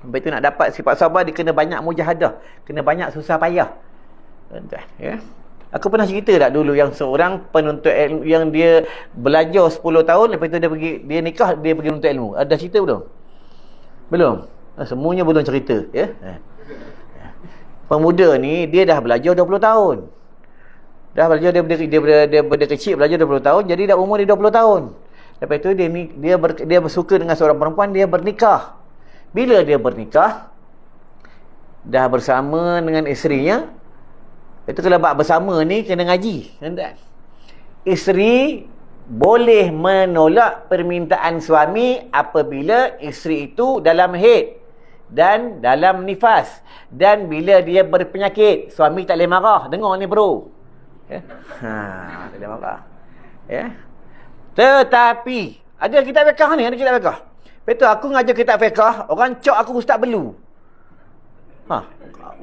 Lepas tu nak dapat sifat sabar, dia kena banyak mujahadah. Kena banyak susah payah. Tuan-tuan. Ya. Aku pernah cerita tak dulu yang seorang penuntut ilmu yang dia belajar 10 tahun, lepas tu dia nikah, dia pergi menuntut ilmu. Ada cerita belum? Belum. Semuanya belum cerita. Ya. Pemuda ni dia dah belajar 20 tahun. Dah belajar dia kecil belajar 20 tahun, jadi dah umur dia 20 tahun. Lepas tu dia bersuka dengan seorang perempuan, dia bernikah. Bila dia bernikah, dah bersama dengan isterinya. Itu kalau bab bersama ni kena ngaji, tuan-tuan. Isteri boleh menolak permintaan suami apabila isteri itu dalam haid dan dalam nifas, dan bila dia berpenyakit. Suami tak boleh marah. Dengar ni bro. Ya? Tak boleh marah. Ya? Tetapi ada kitab fiqh ni, ada kitab fiqh. Betul, aku ngajar kitab fiqh, orang cak aku ustaz belu.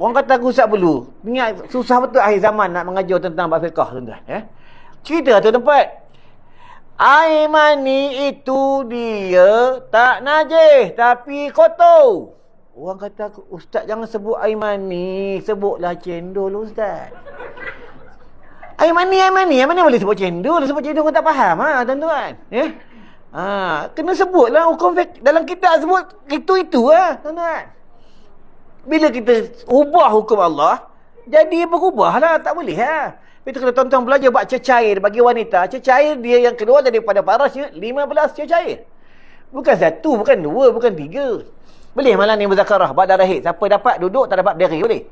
Orang kata aku ustaz belu. Ingat susah betul akhir zaman nak mengajar tentang bab fiqh, tuan-tuan. Ya? Cerita tu tempat. Air mani itu dia tak najis tapi kotor. Orang kata, ustaz jangan sebut air mani, sebutlah cendol ustaz. Air mani mana boleh sebut cendol? Sebut cendol kau tak faham tuan-tuan. Ya? Kena sebutlah hukum dalam kitab, sebut itu tuan-tuan. Bila kita ubah hukum Allah, jadi berubahlah, tak boleh Itu kalau tuan-tuan belajar buat cecair bagi wanita, cecair dia yang keluar daripada parasnya 15 cecair. Bukan 1, bukan 2, bukan 3. Boleh malam ni berzakarah, buat darah haid. Siapa dapat duduk, tak dapat berdiri, boleh.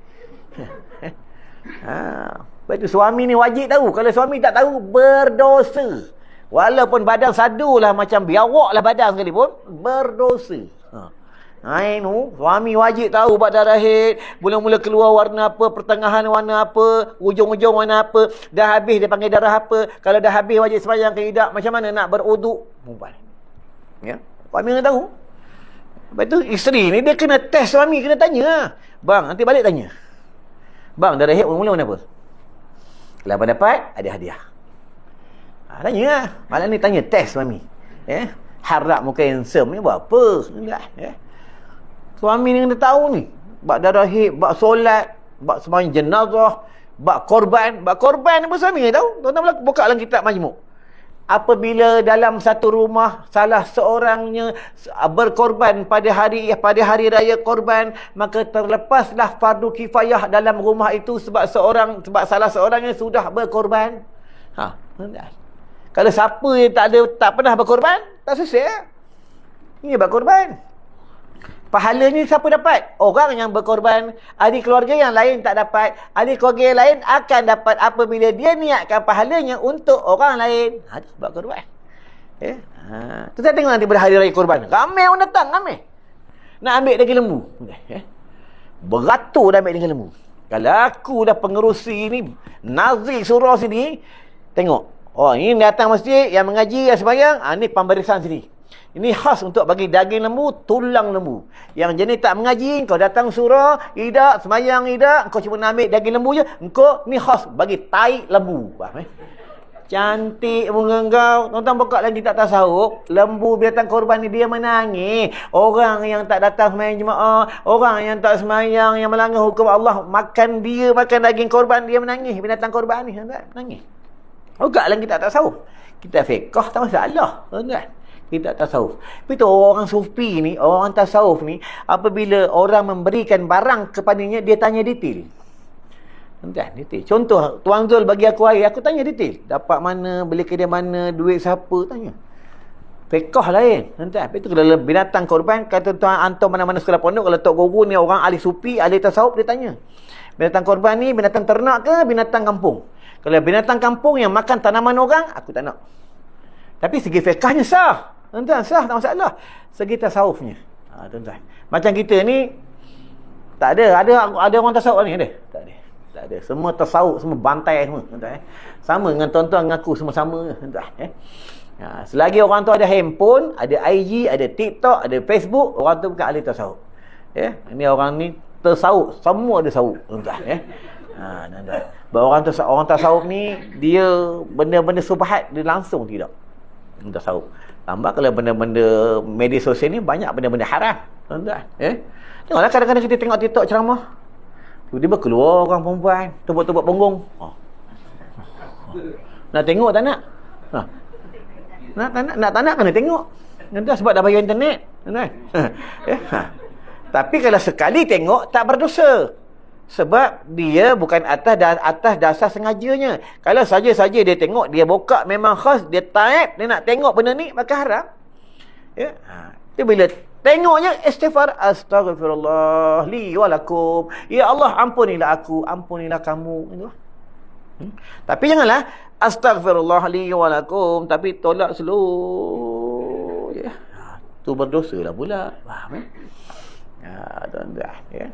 Lepas tu suami ni wajib tahu. Kalau suami tak tahu, berdosa. Walaupun badan sadulah macam biawak lah badan sekalipun, berdosa. Suami wajib tahu buat darah haid, mula-mula keluar warna apa, pertengahan warna apa, ujung-ujung warna apa, dah habis dia panggil darah apa. Kalau dah habis wajib sembahyang ke tidak, macam mana nak beruduk. Ya, suami kena tahu. Lepas tu isteri ni dia kena test suami, kena tanya. Bang, nanti balik tanya. Bang, darah haid mula-mula mana apa? Kalau apa dapat, ada hadiah. Tanya. Malam ni tanya, test suami. Ya. Harap muka handsome ni buat apa? Ya. Suami ni kena tahu ni. Bak darah haid, bak solat, bak sembahyang jenazah, bak korban. Bak korban apa suami ni tahu? Tuan-tuan buka dalam kitab Majmu'. Apabila dalam satu rumah salah seorangnya berkorban pada hari raya korban, maka terlepaslah fardu kifayah dalam rumah itu sebab salah seorangnya sudah berkorban. Kalau siapa yang tak pernah berkorban, tak selesai. Ini berkorban. Pahalanya siapa dapat? Orang yang berkorban. Ahli keluarga yang lain tak dapat. Ahli keluarga yang lain akan dapat apabila dia niatkan pahalanya untuk orang lain. Itu sebab korban. Kita tengok nanti pada hari raya korban. Ramai orang datang, ramai. Nak ambil daging lembu. Beratur dah ambil daging lembu. Kalau aku dah pengerusi ni, nazir surah sini, tengok. Oh, ini datang masjid yang mengaji, yang sembahyang, ni pemberisan sini. Ini khas untuk bagi daging lembu, tulang lembu. Yang jenis tak mengaji, kau datang surah, idak, sembahyang idak, kau cuma nak ambil daging lembu je, engkau ni khas bagi tai lembu. Faham Cantik muka kau. Tuan-tuan buka lagi tak tasawuf. Lembu binatang korban ni dia menangis. Orang yang tak datang sembahyang jemaah, orang yang tak sembahyang, yang melanggar hukum Allah, makan daging korban, dia menangis. Binatang korban ni menangis. Buka lagi tak tasawuf. Kita fiqh tak masalah. Tuan-tuan. Kita tasawuf. Tapi tu orang sufi ni, orang tasawuf ni, apabila orang memberikan barang kepadanya, dia tanya detail. Entah, detail. Contoh, Tuan Zul bagi aku air, aku tanya detail. Dapat mana, beli kedai mana, duit siapa, tanya. Fiqh lain. Entah, tapi tu kalau binatang korban, kata tuan antum mana-mana sekolah pondok, kalau Tok Guru ni orang ahli sufi, ahli tasawuf, dia tanya. Binatang korban ni binatang ternak ke binatang kampung? Kalau binatang kampung yang makan tanaman orang, aku tak nak. Tapi segi fiqhnya sah. Tuan-tuan, sah, tak masalah. Segi tasawufnya. Tuan-tuan. Macam kita ni, tak ada. Ada orang tasawuf ni, ada? Tak ada. Tak ada. Semua tasawuf, semua bantai semua. Tuan-tuan. Sama dengan tuan-tuan mengaku semua sama. Tuan-tuan. Selagi orang tu ada handphone, ada IG, ada TikTok, ada Facebook, orang tu bukan ahli tasawuf. Ini orang ni tasawuf. Semua ada tasawuf. Tuan-tuan. Tuan-tuan. Orang tasawuf ni, dia benda-benda subhat, dia langsung tidak. Tasawuf. Tambah kalau benda-benda media sosial ni banyak benda-benda haram. Tuan-tuan. Tengoklah kadang-kadang kita tengok TikTok ceramah. Tiba-tiba keluar orang perempuan, tebak-tebak punggung. Nak tengok tak nak? Nak tak nak kena tengok. Tuan-tuan, sebab dah bayar internet. Tuan-tuan. Tapi kalau sekali tengok tak berdosa. Sebab dia bukan atas dasar sengajanya. Kalau saja-saja dia tengok, dia buka memang khas, dia type, dia nak tengok benda ni, maka haram. Dia bila tengoknya, istighfar, astaghfirullah li walakum. Ya Allah, ampunilah aku, ampunilah kamu. Tapi janganlah, astaghfirullah li walakum, tapi tolak slow. Tu berdosa lah pula. Faham tuan-tuan.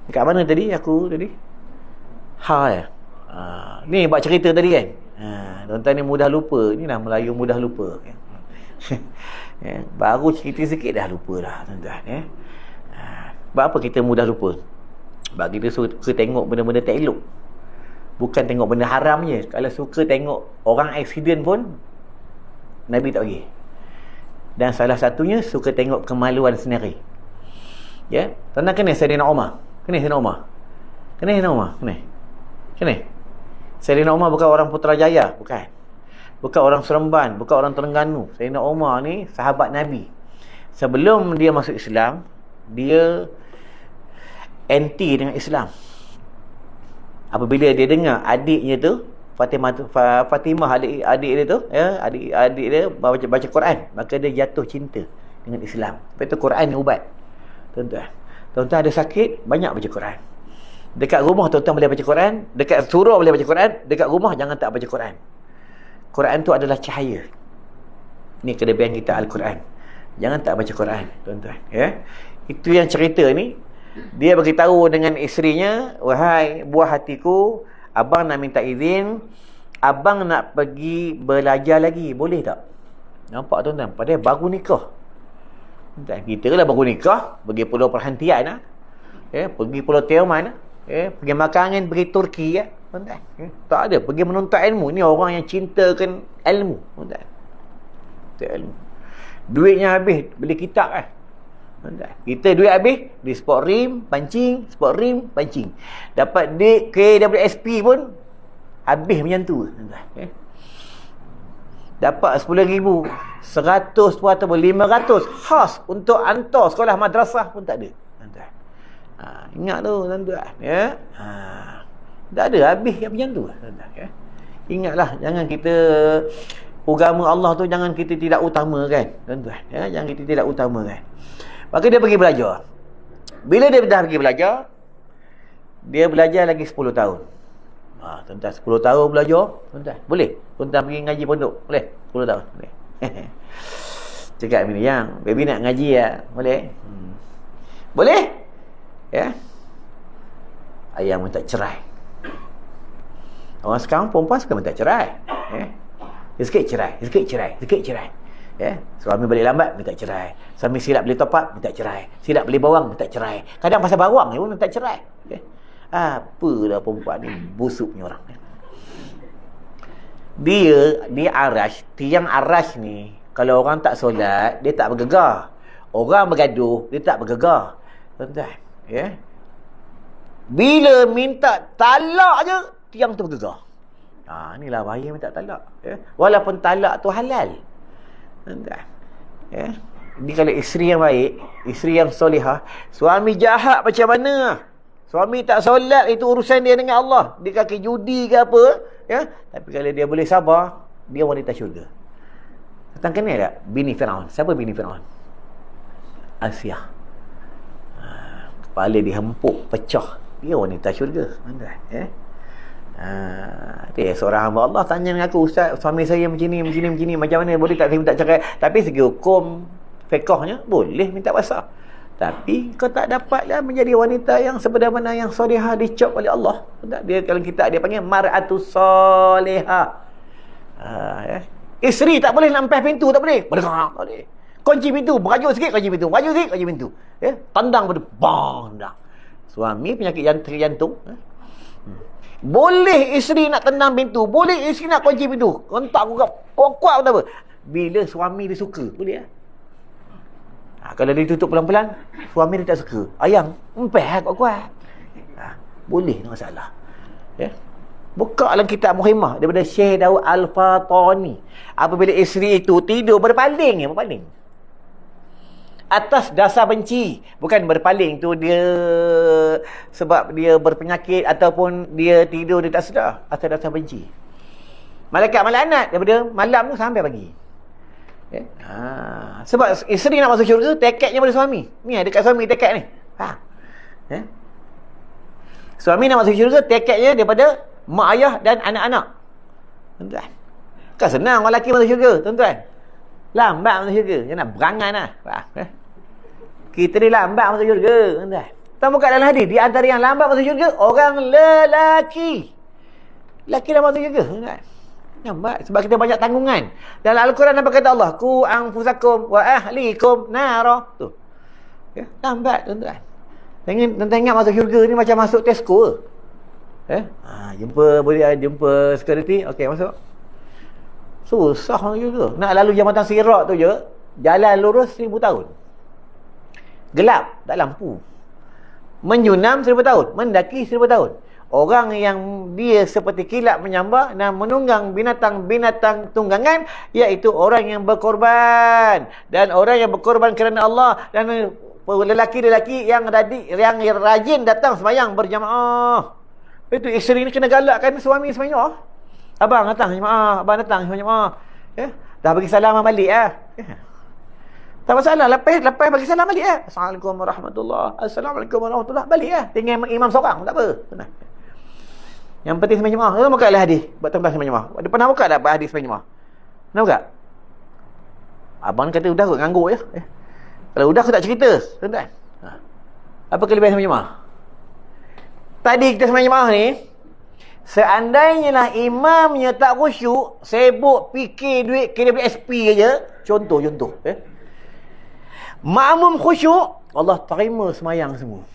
Dekat mana tadi aku tadi? Ni buat cerita tadi kan. Tuan-tuan ni mudah lupa. Inilah Melayu mudah lupa. Baru cerita sikit dah lupa dah tuan-tuan. Sebab apa kita mudah lupa? Sebab kita suka tengok benda-benda tak elok. Bukan tengok benda haram je. Kalau suka tengok orang aksiden pun, Nabi tak bagi. Dan salah satunya suka tengok kemaluan sendiri. Tuan-tuan kena Sayyidina Umar. Kena Sayyidina Umar. Kena. Sayyidina Umar bukan orang Putrajaya, bukan. Bukan orang Seremban, bukan orang Terengganu. Sayyidina Umar ni sahabat Nabi. Sebelum dia masuk Islam, dia anti dengan Islam. Apabila dia dengar adiknya tu, Fatimah adik dia tu, adik dia baca Quran, maka dia jatuh cinta dengan Islam. Sebab itu Quran ni ubat. Tuan-tuan ada sakit, banyak baca Quran. Dekat rumah tuan-tuan boleh baca Quran, dekat surau boleh baca Quran, dekat rumah jangan tak baca Quran. Quran tu adalah cahaya. Ni kelebihan kita Al-Quran. Jangan tak baca Quran, tuan-tuan. Itu yang cerita ni. Dia beritahu dengan isterinya, wahai buah hatiku, abang nak minta izin, abang nak pergi belajar lagi, boleh tak? Nampak tuan-tuan, padahal baru nikah. Kita lah baru nikah, pergi pulau perhentian lah. Pergi pulau Tioman lah. Pergi makan angin, pergi Turki lah. Tak ada, pergi menuntut ilmu. Ni orang yang cintakan ilmu. Ilmu. Duitnya habis, beli kitab kan. Kita duit habis, beli sport rim, pancing, sport rim, pancing. Dapat duit KWSP pun habis macam tu. Dapat 10,000, 100 pun ataupun 500 khas untuk hantar sekolah madrasah pun tak ada. Ingat tu tuan-tuan. Tak ada habis macam tu. Ingatlah, jangan kita agama Allah tu jangan kita tidak utamakan, tuan-tuan. Jangan kita tidak utamakan. Maka dia pergi belajar. Bila dia dah pergi belajar, dia belajar lagi 10 tahun. Tuan-tuan 10 tahun belajar, tuan-tuan. Boleh? Tuan-tuan pergi ngaji pondok. Boleh? 10 tahun. Boleh. Cakap bini yang, baby nak ngaji ya? Boleh? Boleh? Ayah minta cerai. Orang sekarang perempuan suka minta cerai. Sikit cerai. Suami balik lambat, minta cerai. Suami silap beli top up, minta cerai. Silap beli bawang, minta cerai. Kadang pasal bawang ni pun minta cerai. Apalah perempuan ni, busuknya orang. Dia arash, tiang arash ni, kalau orang tak solat, dia tak bergegar. Orang bergaduh, dia tak bergegar. Tuan-tuan, bila minta talak je, tiang tu bergegar. Inilah bahaya minta talak. Walaupun talak tu halal. Tuan-tuan, Ini kalau isteri yang baik, isteri yang solihah, suami jahat macam mana? Suami tak solat, itu urusan dia dengan Allah. Dia kaki judi ke apa, tapi kalau dia boleh sabar, dia wanita syurga. Datang kenal tak bini Firaun? Siapa bini Firaun? Asiah. Kepala dihempuk, pecah. Dia wanita syurga. Dia seorang hamba Allah tanya dengan aku, Ustaz, suami saya macam ni, macam mana boleh tak saya minta cerai? Tapi segi hukum fiqahnya boleh minta basah. Tapi kau tak dapatlah menjadi wanita yang sebenar-benar yang solehah, dicop oleh Allah. Dia kalau kita dia panggil mar'atus solehah. Isteri tak boleh lampah pintu, tak boleh. Tak boleh. Kunci pintu, berajuk sikit kunci pintu. Tandang pada bang dah. Suami penyakit jantung. Boleh isteri nak tendang pintu, boleh isteri nak kunci pintu. Rentak aku kuat apa. Bila suami dia suka, boleh kalau dia tutup pelan-pelan, suami dia tak suka. Ayang, empeh kuat-kuat. Boleh, tak masalah. Buka dalam kitab Muhimmah daripada Syekh Daud Al-Fatani. Apabila isteri itu tidur berpaling, atas dasar benci, bukan berpaling tu dia sebab dia berpenyakit ataupun dia tidur dia tak sedar, atas dasar benci. Malaikat melaknat daripada malam tu sampai pagi. Sebab isteri nak masuk syurga, tekadnya pada suami. Ni dekat suami tekad ni. Suami nak masuk syurga, tekadnya daripada mak ayah dan anak-anak. Tuan-tuan, kan senang orang lelaki masuk syurga, tuan-tuan. Lambat masuk syurga, jangan nak berangan lah. Kita ni lambat masuk syurga, tuan-tuan. Kita buka dalam hadis, di antara yang lambat masuk syurga, orang lelaki. Lelaki dah masuk syurga, tuan-tuan. Lambat sebab kita banyak tanggungan. Dalam Al-Quran apa kata Allah? Ku anfusakum wa ahlikum nara. Tu. Lambat, tuan-tuan. Tengok masuk syurga ni macam masuk Tesco. Jumpa security, okey masuk. Susah masuk syurga. Nak lalu jambatan Sirat tu je, jalan lurus 1000 tahun. Gelap, tak lampu. Menjunam 1000 tahun, mendaki 1000 tahun. Orang yang dia seperti kilap menyambar dan menunggang binatang-binatang tunggangan, iaitu orang yang berkorban. Dan orang yang berkorban kerana Allah, dan lelaki-lelaki yang rajin datang sembahyang berjamaah. Itu isteri ni kena galakkan suami sembahyang. Abang datang jemaah, abang datang jemaah. Dah bagi salam balik tak masalah, lepas bagi salam balik Assalamualaikum warahmatullahi wabarakatuh. Assalamualaikum warahmatullahi wabarakatuh. Balik tinggal imam seorang, tak apa. Yang penting sembahyang jemaah. Kita buka lah hadis buat tentang sembahyang jemaah. Dia pernah buka tak hadis sembahyang jemaah? Pernah buka? Abang kata udah kot ngangguk je. Kalau udah aku tak cerita, tuan-tuan. Apa kelebihan sembahyang jemaah? Tadi kita sembahyang jemaah ni, seandainya lah imamnya tak khusyuk, sibuk fikir duit KWSP aja, contoh. Makmum khusyuk, Allah terima semayang semua.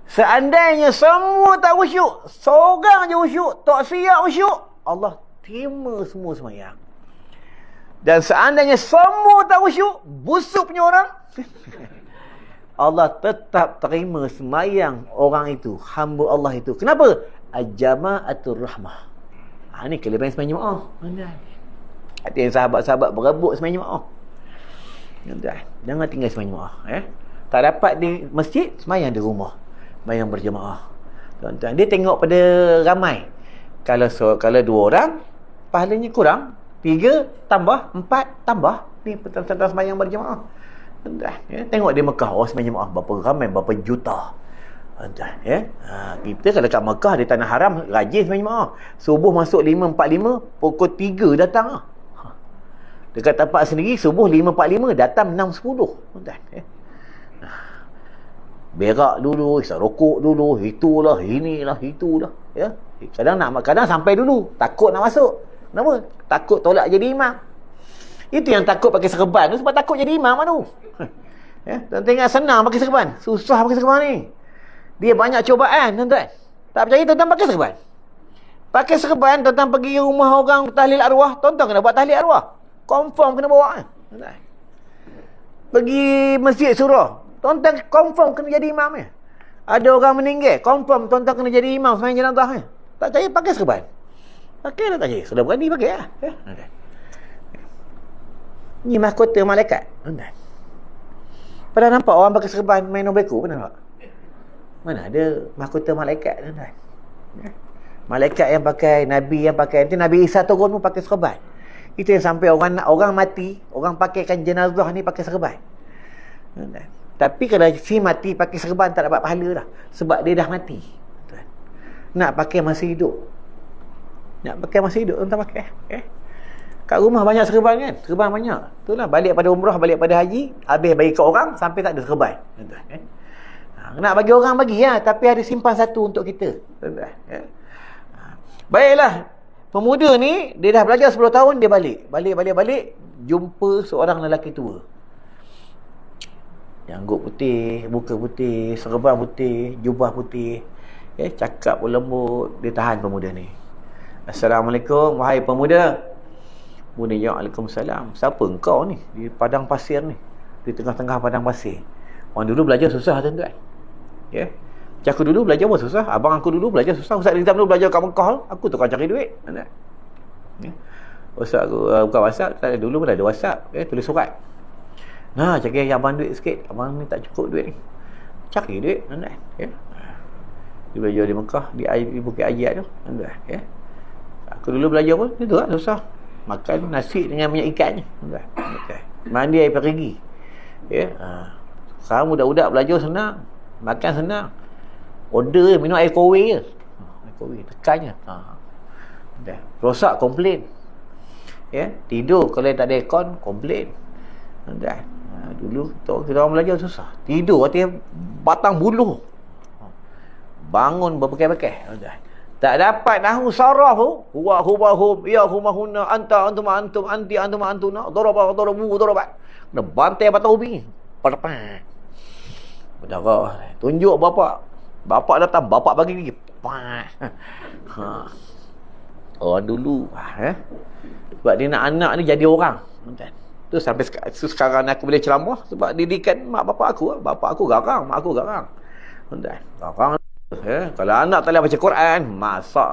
Seandainya semua tak khusyuk, seorang je khusyuk, tak siap khusyuk, Allah terima semua semayang. Dan seandainya semua tak khusyuk, busuk punya orang, Allah tetap terima semayang orang itu, hamba Allah itu. Kenapa? Al-jama'atul rahmah. Ini kelebihan semayang jemaah. Hati yang sahabat-sahabat berebut semayang jemaah. Jangan tinggal semayang jemaah. Tak dapat di masjid, semayang di rumah, semayang berjemaah. Tuan-tuan, dia tengok pada ramai. Kalau 2 orang, pahalanya kurang. 3 tambah 4 tambah. Ni tentang semayang berjemaah. Tengok di Mekah, semayang jemaah berapa ramai, berapa juta. Kita kalau kat Mekah, di tanah haram, rajin semayang jemaah. Subuh masuk 5.45, pukul 3 datang. Dekat tempat sendiri, subuh 5.45, datang 6.10. Berak dulu, isap rokok dulu, itulah, inilah, itulah. Kadang sampai dulu, takut nak masuk. Kenapa? Takut tolak jadi imam. Itu yang takut pakai serban tu, sebab takut jadi imam tu. Ya, tuan tengok senang pakai serban, susah pakai serban ni. Dia banyak cubaan, tuan-tuan. Tak percaya, tuan-tuan pakai serban. Pakai serban, tuan-tuan pergi rumah orang tahlil arwah, tuan-tuan kena buat tahlil arwah. Confirm kena bawa. Tuan-tuan. Pergi masjid surah, tuan-tuan confirm kena jadi imam ya. Ada orang meninggal, confirm tuan-tuan kena jadi imam sembahyang jenazah ya. Tak percaya, pakai serban. Pakai tak percaya, sudah berani pakai lah. Ya. Ni mahkota malaikat. Tuan-tuan. Pernah nampak orang pakai serban main nombeko? Pernah nampak? Mana ada mahkota malaikat, tuan-tuan. Ya. Malaikat yang pakai, Nabi yang pakai. Nanti Nabi Isa turun pun pakai serban. Itu yang sampai orang mati, orang pakaikan jenazah ni pakai serban. Tuan-tuan. Tapi kalau si mati pakai serban tak dapat pahala dah. Sebab dia dah mati. Tuan. Nak pakai masa hidup. Nak pakai masa hidup, tuan-tuan pakai. Kat rumah banyak serban kan? Serban banyak. Itulah, balik pada umrah, balik pada haji, habis bagi kat orang, sampai tak ada serban. Tuan-tuan. Nak bagi orang, bagi ya. Tapi ada simpan satu untuk kita. Tuan-tuan. Baiklah. Pemuda ni, dia dah belajar 10 tahun, dia balik. Balik. Jumpa seorang lelaki tua. Janggut putih, muka putih, serban putih, jubah putih. Cakap pun lembut. Dia tahan pemuda ni. Assalamualaikum, wahai pemuda. Pemuda, ya, Waalaikumsalam. Siapa engkau ni? Di padang pasir ni. Di tengah-tengah padang pasir. Orang dulu belajar susah, tuan-tuan. Ya. Aku dulu belajar pun susah. Abang aku dulu belajar susah. Ustaz Rizam dulu belajar kat Mekah. Aku tukar cari duit. Ya. Ustaz aku buka WhatsApp. Dulu pun ada WhatsApp. Tulis surat. Nah, cari abang duit sikit. Abang ni tak cukup duit ni. Cari duit. Ya. Dia belajar di Mekah. Di Bukit Ayat tu. Ya. Aku dulu belajar pun itu lah susah. Makan nasi dengan minyak ikan je. Mandi air perigi. Ya. Sekarang budak-budak belajar senang. Makan senang. Order minum air kowe je. Air kowe tekan je. Dah. Rosak komplain. Ya, tidur kalau tak ada aircon komplain. Dah. Dulu kita orang belajar susah. Tidur atas batang buluh. Bangun berpekai-pekai. Dah. Tak dapat nahu saraf tu. Huwa hum ya humahunna anta antum anti antum antuna daraba. Kena bantai batang ubi. Perpan. Berdarah. Tunjuk bapak datang, bapak bagi gigi. Orang dulu sebab dia nak anak ni jadi orang. Tu sampai sekarang aku boleh ceramah sebab didikan mak bapak aku. Bapak aku garang, mak aku garang. Garang. Kalau anak tak boleh baca Quran, masak.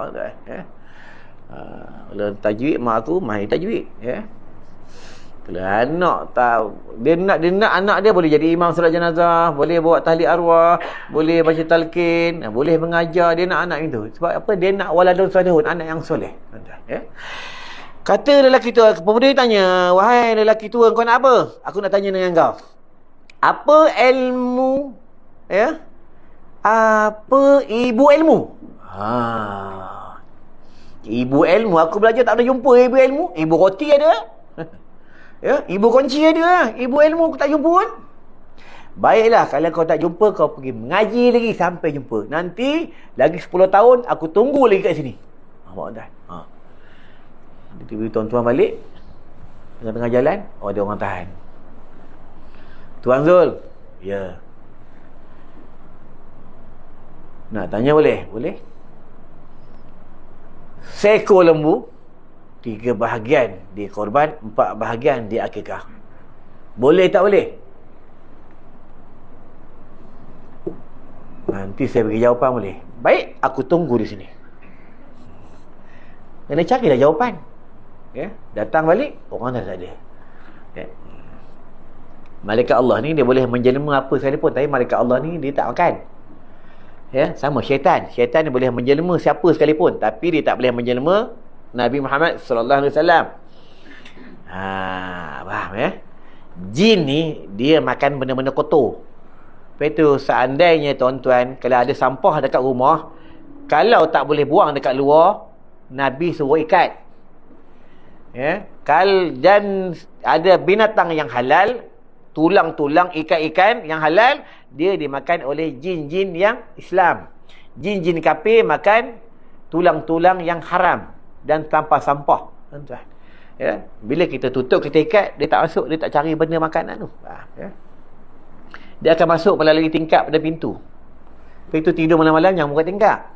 Kalau tajwid, mak aku mahir tajwid. Kalau anak tak, dia nak anak dia boleh jadi imam solat jenazah, boleh bawa tahlil arwah, boleh baca talqin, boleh mengajar. Dia nak anak itu. Sebab apa? Dia nak waladun salihun, anak yang soleh. Kata lelaki tua, pemuda tanya, wahai lelaki tua, kau nak apa? Aku nak tanya dengan kau. Apa ilmu? Apa ibu ilmu? Ibu ilmu, aku belajar tak ada jumpa ibu ilmu. Ibu roti ada. Ibu kunci ada. Ibu ilmu aku tak jumpa pun. Baiklah, kalau kau tak jumpa, kau pergi mengaji lagi sampai jumpa. Nanti lagi 10 tahun aku tunggu lagi kat sini. Nampak dah. Tiba-tiba tuan-tuan balik tengah-tengah jalan, ada orang tahan. Tuan Zul. Ya. Nak tanya boleh? Boleh. Seekor lembu 3 bahagian di korban, 4 bahagian di akikah. Boleh tak boleh? Nanti saya bagi jawapan boleh. Baik, aku tunggu di sini. Kena carilah jawapan. Datang balik, orang dah tak ada. Malaikat Allah ni dia boleh menjelma apa sekalipun, tapi malaikat Allah ni dia tak makan. Sama syaitan. Syaitan dia boleh menjelma siapa sekalipun, tapi dia tak boleh menjelma Nabi Muhammad sallallahu alaihi wasallam. Faham Jin ni dia makan benda-benda kotor. Lepas tu seandainya tuan-tuan, kalau ada sampah dekat rumah, kalau tak boleh buang dekat luar, Nabi suruh ikat. Dan ada binatang yang halal, tulang-tulang ikan-ikan yang halal, dia dimakan oleh jin-jin yang Islam. Jin-jin kafir makan tulang-tulang yang haram dan tanpa sampah. Tuan-tuan. Ya, bila kita tutup, kita ikat, dia tak masuk, dia tak cari benda makanan tu. Ya. Dia akan masuk melalui tingkap pada pintu. Lepas itu tidur malam-malam yang buka tingkap.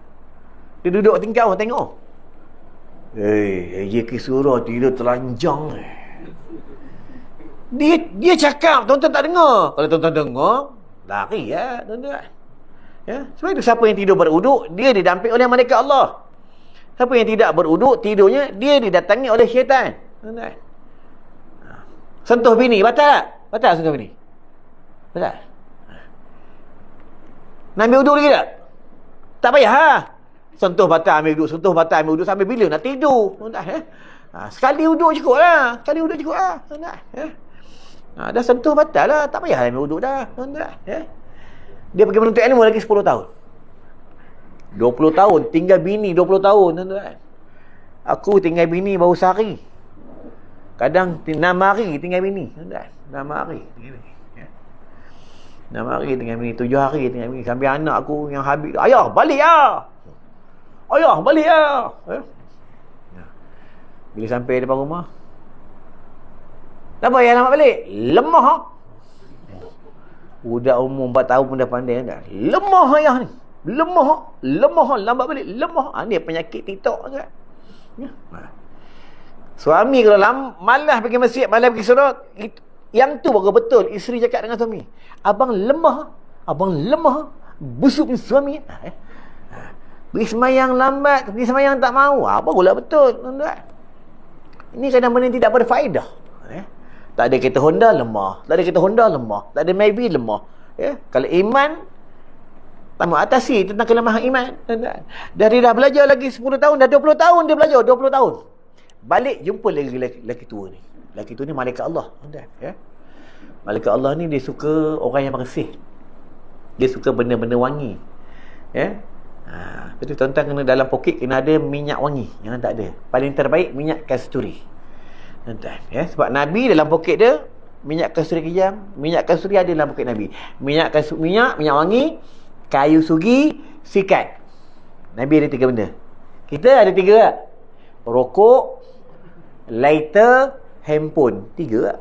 Dia duduk tingkap, orang tengok. Haji Surah tidur telanjang. Dia cakap, tuan-tuan tak dengar. Kalau tuan-tuan dengar, lari ya, tuan-tuan. Ya, sebab itu siapa yang tidur beruduk, dia didamping oleh malaikat Allah. Siapa yang tidak beruduk, tidurnya dia didatangi oleh syaitan. Tuan-tuan. Sentuh bini, batal tak? Batal sentuh bini? Batal. Nak ambil uduk lagi tak? Tak payah ha? Sentuh batal ambil uduk, sentuh batal ambil uduk, sampai bila nak tidur? Tuan-tuan. Sekali uduk cukup lah. Sekali uduk cukup lah. Tuan-tuan. Dah sentuh batal lah. Tak payah ambil uduk dah. Tuan-tuan. Dia pergi menuntut ilmu lagi 10 tahun. 20 tahun. Tinggal bini 20 tahun. Tuan-tuan. Aku tinggal bini baru sehari. Kadang 6 hari tinggal bini. Tuan-tuan. 6 hari tinggal bini. 6 hari tinggal bini. 7 hari tinggal bini. Sampai anak aku yang habis. Ayah balik lah. Ayah balik lah. Bila sampai depan rumah, kenapa ayah nak balik? Lemah ha? Budak umur 4 tahun pun dah pandai kan? Lemah ayah ni. Lemah. Lambat balik. Lemah. Ni penyakit TikTok kan? Suami kalau malas pergi masjid, malas pergi solat, yang tu baru betul. Isteri cakap dengan suami, abang lemah. Busuk ni suami. Pergi semayang lambat, pergi semayang tak mau. Barulah betul. Tuan-tuan. Ini kadang benda tidak berfaedah. Tak ada kereta Honda, lemah. Tak ada Maybe, lemah. Kalau iman, tak mau atasi tentang kelemahan iman. Dah dia dah belajar lagi 10 tahun, dah 20 tahun dia belajar, 20 tahun. Balik, jumpa lagi lelaki tua ni. Lelaki tua ni malaikat Allah. Malaikat Allah ni dia suka orang yang bersih. Dia suka benda-benda wangi. Betul, tuan-tuan kena dalam poket kena ada minyak wangi. Jangan tak ada. Paling terbaik minyak kasturi. Tuan-tuan, sebab Nabi dalam poket dia minyak kasturi kejam. Minyak kasturi ada dalam poket Nabi. Minyak wangi, kayu sugi, sikat. Nabi ada 3 benda. Kita ada 3 tak? Rokok, lighter, handphone. 3 tak?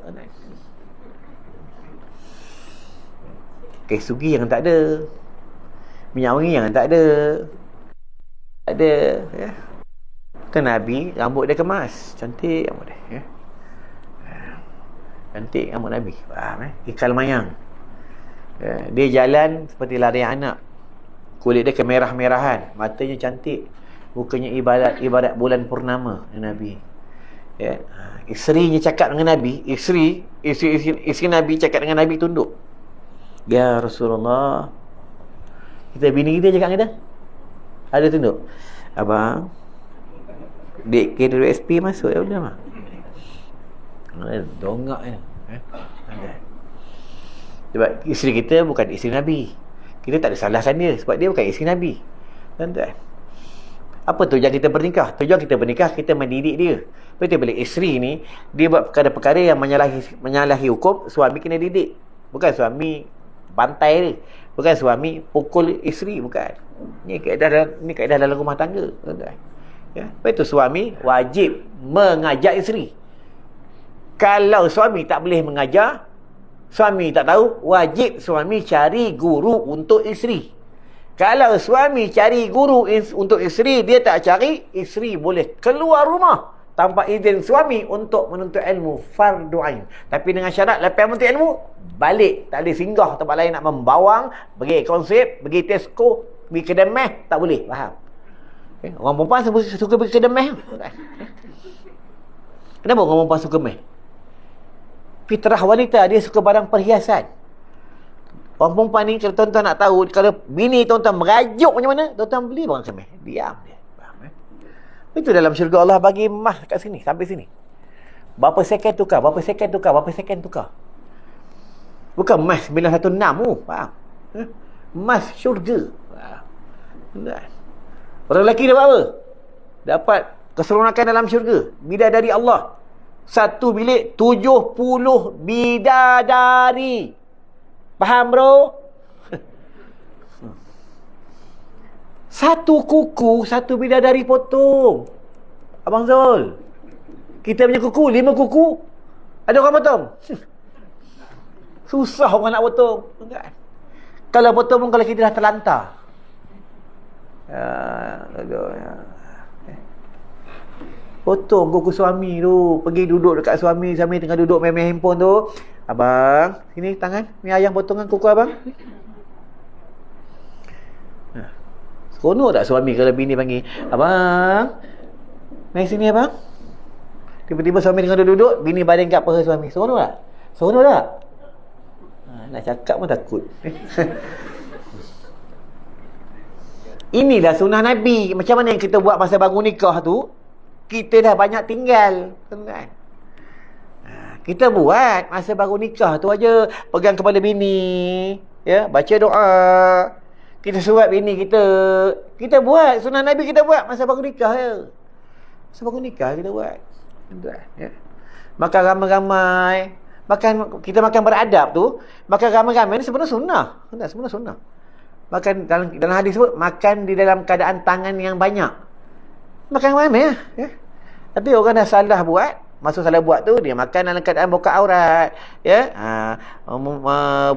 Kayu sugi yang tak ada. Minyak wangi yang tak ada. Kan Nabi rambut dia kemas, cantik rambut dia. Cantik rambut Nabi. Faham Ikal mayang. Dia jalan seperti lari anak. Kulit dia kemerah-merahan, matanya cantik. Mukanya ibarat bulan purnama Nabi. Isterinya cakap dengan Nabi, isteri Nabi cakap dengan Nabi, tunduk. Ya Rasulullah. Kita bini kita cakap kita, ada tunduk. Abang, dek KWSP masuk ya boleh mah. Dongak je. Sebab isteri kita bukan isteri Nabi. Kita tak ada salahkan dia sebab dia bukan isteri Nabi. Tuan-tuan. Apa tujuan kita bernikah? Tujuan kita bernikah, kita mendidik dia. Betul bila isteri ni dia buat perkara-perkara yang menyalahi hukum, suami kena didik. Bukan suami bantai dia. Bukan suami pukul isteri, bukan. Ni kaedah dalam rumah tangga. Lepas itu suami wajib mengajar isteri. Kalau suami tak boleh mengajar, suami tak tahu, wajib suami cari guru untuk isteri. Kalau suami cari guru untuk isteri, dia tak cari, isteri boleh keluar rumah tanpa izin suami untuk menuntut ilmu fardu ain. Tapi dengan syarat lepas menuntut ilmu, balik, tak boleh singgah tempat lain nak membawang, pergi konsep, pergi Tesco, pergi kedai meh, tak boleh. Faham? Orang perempuan suka pergi kedai meh. Kenapa orang perempuan suka meh? Fitrah wanita, dia suka barang perhiasan. Orang perempuan ni, kalau tuan-tuan nak tahu, kalau bini tuan-tuan merajuk macam mana, tuan-tuan beli barang kemeh. Diam dia. Itu dalam syurga Allah bagi emas kat sini, sampai sini. Berapa second tukar, berapa second tukar. Bukan emas 916 tu. Faham? Emas syurga. Orang lelaki dapat apa? Dapat keseronokan dalam syurga. Bidadari Allah. Satu bilik 70 bidadari. Faham bro? Satu kuku, satu bidadari potong. Abang Zul, kita punya kuku, 5 kuku, ada orang potong. Susah orang nak potong. Kalau potong pun kalau kita dah terlantar. Potong kuku suami tu, pergi duduk dekat suami tengah duduk main-main handphone tu. Abang, sini tangan, ni ayang potongan kuku abang. Seronok tak suami kalau bini panggil, abang, main sini abang. Tiba-tiba suami tengah duduk, bini baring kat paha suami. Seronok tak? Seronok tak? Nak cakap pun takut. Inilah sunnah Nabi. Macam mana yang kita buat masa bangun nikah tu, kita dah banyak tinggal, kan? Kita buat masa baru nikah tu aja, pegang kepala bini, ya, baca doa, kita surat bini kita. Kita buat sunnah Nabi, kita buat masa baru nikah je. Masa baru nikah kita buat, ya. Makan ramai-ramai, kita makan beradab tu, makan ramai-ramai ni sebenarnya sunnah. Sebenarnya sunnah. Makan dalam hadis sebut, makan di dalam keadaan tangan yang banyak. Makan ramai, ya. Tapi orang dah salah buat. Maksud salah buat tu, dia makan dalam keadaan buka aurat, ya.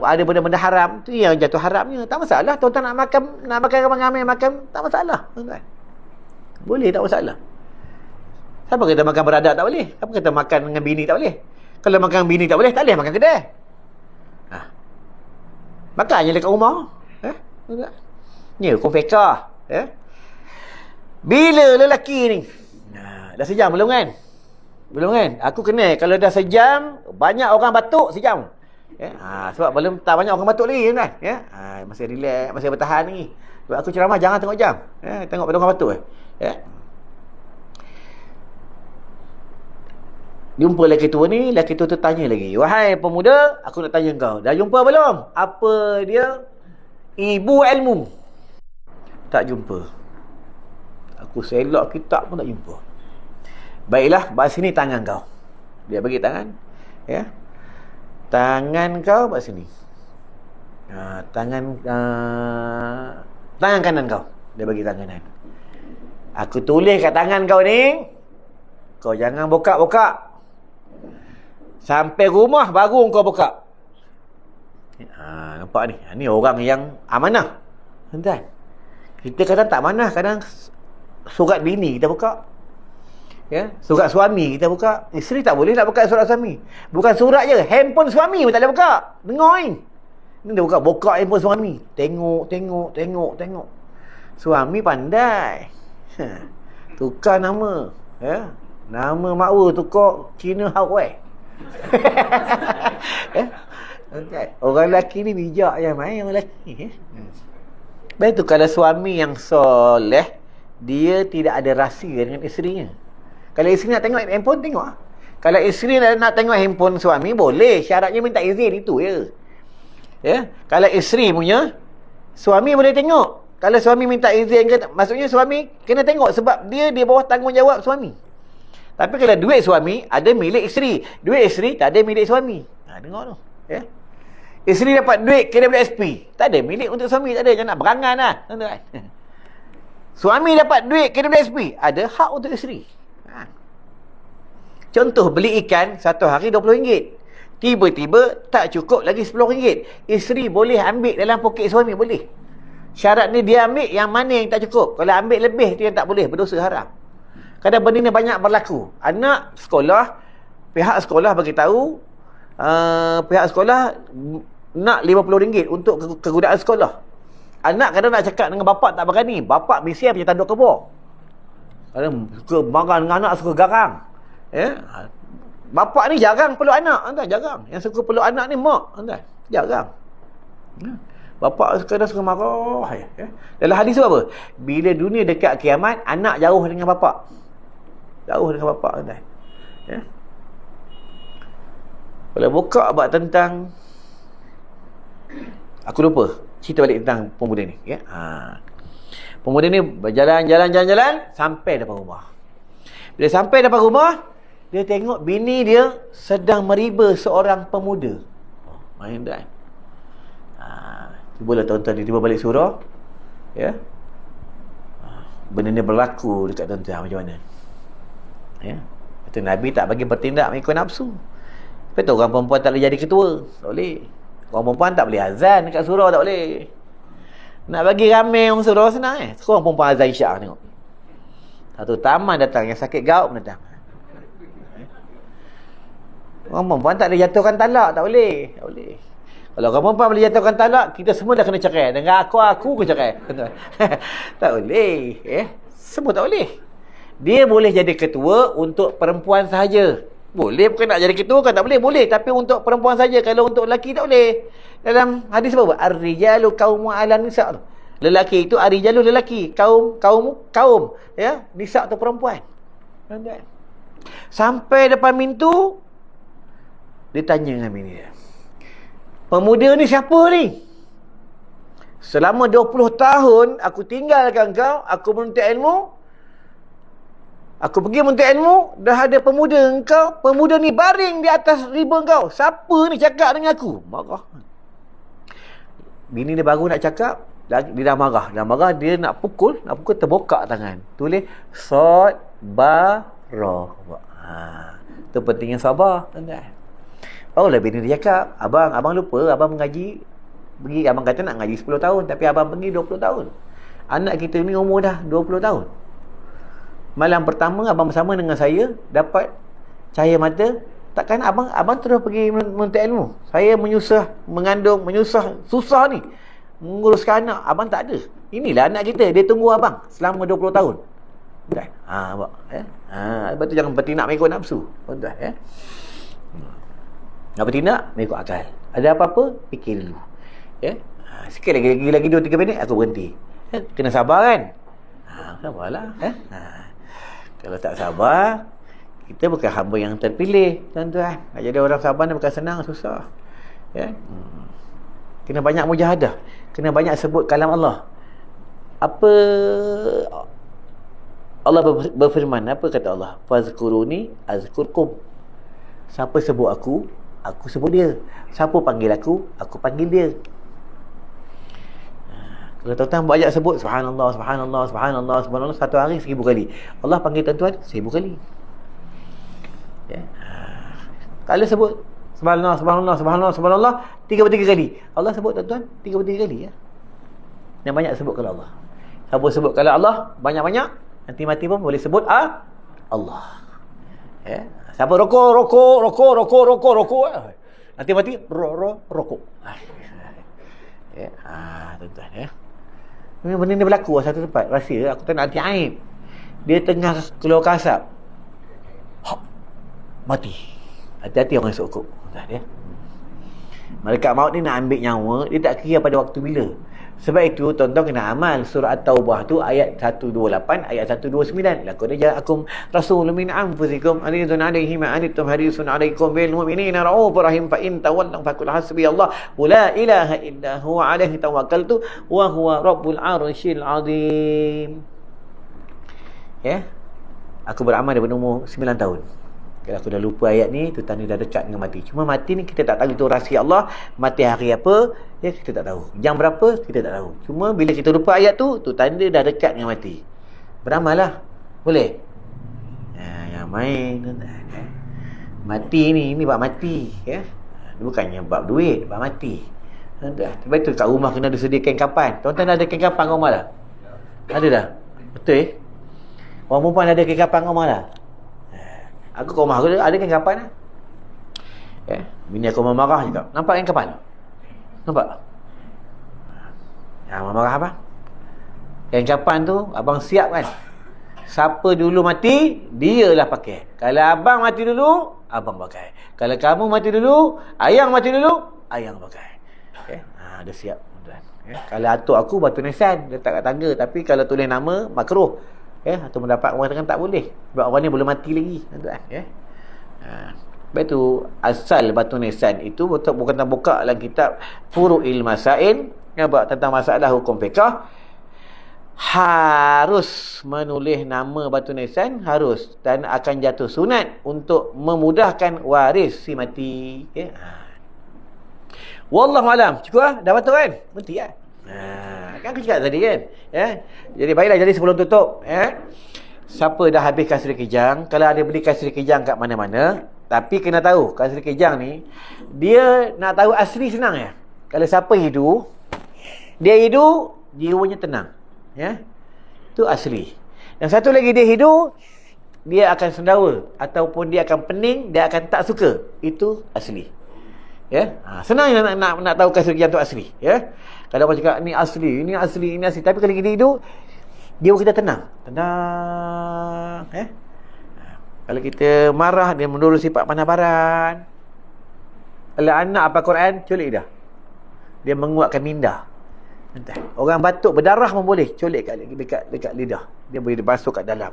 Ada benda-benda haram, tu yang jatuh haramnya. Tak masalah. Tuan-tuan nak makan ramai-ramai, makan, tak masalah, tuan-tuan. Boleh, tak masalah. Siapa kata makan beradab tak boleh? Siapa kata makan dengan bini tak boleh? Kalau makan bini tak boleh makan kedai. Makan je dekat rumah. Ni hukum fiqh, ya. Bila lelaki ni, dah sejam belum kan? Belum kan? Aku kenal kalau dah sejam, banyak orang batuk sejam. Ya? Sebab tak banyak orang batuk lagi kan? Ya? Masih relax, masih bertahan lagi. Sebab aku ceramah jangan tengok jam. Ya? Tengok pada orang batuk. Ya? Jumpa lelaki tua ni, lelaki tua tu tanya lagi. Wahai pemuda, aku nak tanya kau. Dah jumpa belum? Apa dia? Ibu ilmu. Tak jumpa. Aku selok kitab pun tak jumpa. Baiklah, bawa sini tangan kau. Dia bagi tangan, ya. Tangan kau bawa sini. Tangan kanan kau. Dia bagi tangan kanan. Aku tulis kat tangan kau ni, kau jangan buka-buka. Sampai rumah baru kau buka. Nampak ni? Ni orang yang amanah. Tuan-tuan. Kita kadang tak amanah, kadang surat bini kita buka. Ya, surat suami kita buka. Isteri tak boleh nak buka surat suami. Bukan surat je, handphone suami pun tak boleh buka. Dengar ni. Ni dia buka handphone suami. Tengok. Suami pandai. Tukar nama. Ya. Nama makwa tukar Cina Hawai. Orang lelaki ni bijak je main orang lelaki. Baik tu kalau suami yang soleh, dia tidak ada rahsia dengan isterinya. Kalau isteri nak tengok handphone, tengok. Kalau isteri nak tengok handphone suami, boleh. Syaratnya minta izin, itu je. Ya? Kalau isteri punya, suami boleh tengok. Kalau suami minta izin, maksudnya suami kena tengok sebab dia di bawah tanggungjawab suami. Tapi kalau duit suami, ada milik isteri. Duit isteri, tak ada milik suami. Tengok tu. Ya? Isteri dapat duit KWSP, tak ada milik untuk suami, tak ada. Jangan nak berangan lah. Suami dapat duit KWSP, ada hak untuk isteri. Contoh, beli ikan satu hari RM20. Tiba-tiba tak cukup lagi RM10. Isteri boleh ambil dalam poket suami, boleh. Syarat ni dia ambil yang mana yang tak cukup. Kalau ambil lebih, tu yang tak boleh, berdosa haram. Kadang benda ni banyak berlaku. Anak sekolah, pihak sekolah bagi tahu, pihak sekolah nak RM50 untuk kegunaan sekolah. Anak kadang nak cakap dengan bapak tak berani. Bapak bising macam tanduk kebor. Kadang suka marah dengan anak, suka garang. Ya? Bapak ni jarang peluk anak, tuan, jarang. Yang suka peluk anak ni mak, tuan, jarang. Bapak kadang suka marah. Ya? Dalam hadis tu apa? Bila dunia dekat kiamat, anak jauh dengan bapak. Jauh dengan bapak, tuan. Ya? Kalau buka buat tentang, aku lupa cerita balik tentang pemuda ni, ya. Pemuda ni berjalan sampai depan rumah. Bila sampai depan rumah, dia tengok bini dia sedang meriba seorang pemuda. Main dah. Cubalah tuan-tuan, dia tiba balik surau, ya. benda ni berlaku dekat tuan-tuan macam mana? Ya. Itu Nabi tak bagi bertindak mengikut nafsu. Betul orang perempuan tak boleh jadi ketua, tak boleh. Orang perempuan tak boleh azan dekat surau, tak boleh. Nak bagi ramai orang surau senang Seorang perempuan azan isyak tengok. Satu taman datang, yang sakit gaut datang. Orang perempuan tak boleh jatuhkan talak, tak boleh. Tak boleh. Kalau orang perempuan boleh jatuhkan talak, kita semua dah kena cerai. Dengan aku kena cerai. Tak boleh. Semua tak boleh. Dia boleh jadi ketua untuk perempuan sahaja. Boleh, bukan nak jadi ketua kan tak boleh. Boleh, tapi untuk perempuan saja. Kalau untuk lelaki tak boleh. Dalam hadis apa? Ar-rijalu qaumun 'ala nisa'. Lelaki itu ar-rijalu lelaki, kaum. Ya, nisa' tu perempuan. Sampai depan pintu dia tanya dengan bini dia. Pemuda ni siapa ni? Selama 20 tahun aku tinggalkan kau, aku menuntut ilmu. Aku pergi menuntut ilmu, dah ada pemuda engkau, pemuda ni baring di atas riba engkau. Siapa ni cakap dengan aku? Marah. Bini dia baru nak cakap, dia dah marah. Dah marah, dia nak pukul terbokak tangan. Tulis Sabarah. Itu pentingnya sabar. Barulah bini dia cakap, abang lupa, abang mengaji, abang kata nak ngaji 10 tahun, tapi abang pergi 20 tahun. Anak kita ni umur dah 20 tahun. Malam pertama abang bersama dengan saya dapat cahaya mata. Takkan abang terus pergi menuntut ilmu. Saya mengandung, susah ni menguruskan anak. Abang tak ada. Inilah anak kita, dia tunggu abang selama 20 tahun. Kan? Abang, sebab tu jangan bertindak mengikut nafsu. Tuan-tuan, nak bertindak mengikut akal. Ada apa-apa, fikir dulu. Sikit lagi 2-3 minit aku berhenti. Kena sabar kan? Sabarlah. Kalau tak sabar, kita bukan hamba yang terpilih, tuan-tuan. Nak jadi orang sabar ni bukan senang, susah. Kena banyak mujahadah, kena banyak sebut kalam Allah. Apa Allah berfirman, apa kata Allah? Fazkuruni azkurkum. Siapa sebut aku sebut dia. Siapa panggil aku panggil dia. Kalau tuan-tuan banyak sebut subhanallah, subhanallah, subhanallah, subhanallah, satu hari 1000 kali. Allah panggil tuan-tuan 1000 kali. Kalau sebut subhanallah, subhanallah, subhanallah, subhanallah 33 kali. Allah sebut tuan-tuan 33 kali ya. Yang banyak sebut kalau Allah. Siapa sebut kalau Allah banyak-banyak, nanti mati pun boleh sebut Allah. Siapa rokok. Nanti mati rokok. Tuan-tuan benda ni berlaku satu tempat. Rahsia aku tak nak hati aib. Dia tengah keluar kasap, mati. Hati-hati orang esok kok. Malaikat maut ni nak ambil nyawa, dia tak kira pada waktu bila. Sebab itu tuan-tuan kena amal surah At-Taubah tu ayat 128, ayat 129. Laqad ja'akum rasulun min anfusikum azizun 'alaihi ma anittum harisun 'alaikum bil mu'minina ra'ufur rahim fa in tawallaw faqul hasbiyallah la ilaha illa huwa 'alaihi tawakkaltu wa huwa rabbul 'arsyil 'azim. Aku beramal daripada umur 9 tahun. Kalau aku dah lupa ayat ni, tu tanda dah dekat dengan mati. Cuma mati ni kita tak tahu tu rahsia Allah. Mati hari apa, kita tak tahu. Jam berapa, kita tak tahu. Cuma bila kita lupa ayat tu tanda dah dekat dengan mati. Beramal lah. Boleh? Yang main. Mati ni bab mati. Bukannya bab duit, bab mati. Sebab tu kat rumah kena ada sedia kain kapan. Tuan-tuan ada kain kapan kat rumah dah? Ada dah? Betul Orang perempuan ada kain kapan kat rumah dah? Aku ke rumah aku ada kain kapan bini aku marah juga. Nampak kain kapan? Nampak? Marah apa? Kain kapan tu abang siap kan? Siapa dulu mati, dialah pakai. Kalau abang mati dulu, abang pakai. Kalau kamu mati dulu, ayang mati dulu, ayang pakai. Dia siap. Kalau atuk aku batu nisan, letak kat tangga. Tapi kalau tulis nama, makruh. Atau mendapat orang katakan tak boleh. Sebab orang ni belum mati lagi. Sebab itu asal batu nisan itu bukan terbuka dalam kitab Furu'il Masail tentang masalah hukum fiqh. Harus menulis nama batu nisan, harus, dan akan jatuh sunat untuk memudahkan waris si mati. Wallahualam. Cukup lah? Dah betul kan? Berhenti lah. Kan? Kan aku cakap tadi kan. Jadi baiklah, jadi sebelum tutup, siapa dah habis kasri kijang, kalau ada beli kasri kijang kat mana-mana, tapi kena tahu kasri kijang ni, dia nak tahu asli senang ya. Kalau siapa hidu, dia hidu, jiwanya tenang. Itu asli. Dan satu lagi, dia hidu, dia akan sendawa ataupun dia akan pening, dia akan tak suka. Itu asli. Senang nak tahu kasri kijang tu asli. Kalau orang cakap ni asli, ini asli, ini asli, tapi kalau kita hidu, jiwa kita tenang. Kalau kita marah, dia menurut sifat panabaran. Kalau anak apa Quran, culik dah. Dia menguatkan minda. Orang batuk berdarah pun boleh culik dekat lidah. Dia boleh basuh kat dalam.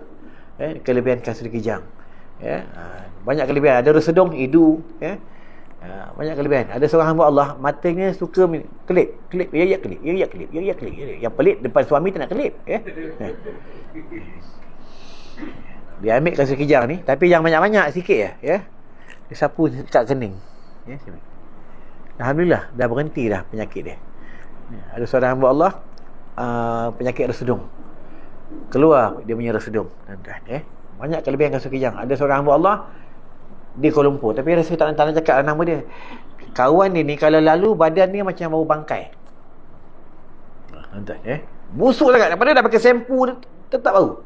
Kelebihan kasri kijang. Banyak kelebihan. Ada resedung, hidu. Banyak kelebihan. Ada seorang hamba Allah, matanya suka kelip. Ya kelip. Yang pelik depan suami tak nak kelip. Dia ambil kasri kijang ni, tapi yang banyak-banyak sikit ya. Dia sapu dekat kening. Alhamdulillah, dah berhenti dah penyakit dia. Ada seorang hamba Allah, penyakit resedung. Keluar dia punya resedung. Banyak kelebihan kasri kijang. Ada seorang hamba Allah di Kuala Lumpur, tapi rasa tak nak cakap nama dia. Kawan dia ni kalau lalu badan dia macam bau bangkai. Busuk sangat. Daripada dah pakai sempu tetap bau.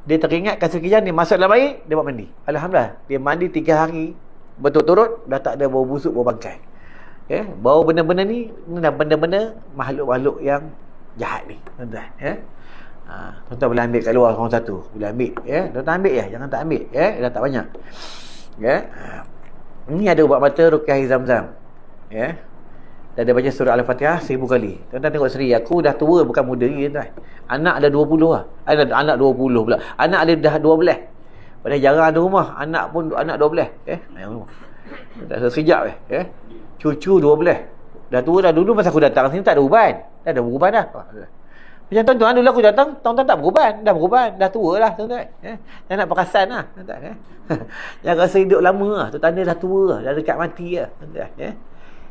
Dia teringat kasri kijang dia masuk dalam air, dia buat mandi. Alhamdulillah, dia mandi 3 hari berturut-turut, dah tak ada bau busuk, bau bangkai. Bau benda-benda ni dah benda-benda makhluk-makhluk yang jahat ni. Tuan-tuan boleh ambil kat luar orang satu. Boleh ambil. Tuan-tuan ambil jangan tak ambil. Dah tak banyak. Ini ada ubat mata Ruqyah Zam-Zam. Dah ada baca surah Al-Fatihah 1000 kali. Tuan-tuan tengok sendiri, aku dah tua bukan muda ni tuan. Anak ada 20 lah. Anak 20 pula. Anak ada dah 12. Padahal jarang ada rumah anak pun anak 12. Tak sekejap cucu 12. Dah tua dah. Dulu masa aku datang sini tak ada uban. Dah ada beruban dah. Macam tuan-tuan dulu aku datang, tuan-tuan tak beruban. Dah beruban, dah tua lah tuan-tuan. Dah nak perasan lah tuan-tuan. Yang rasa hidup lama lah. Tu tanda dah tua lah. Dah dekat mati lah tuan-tuan.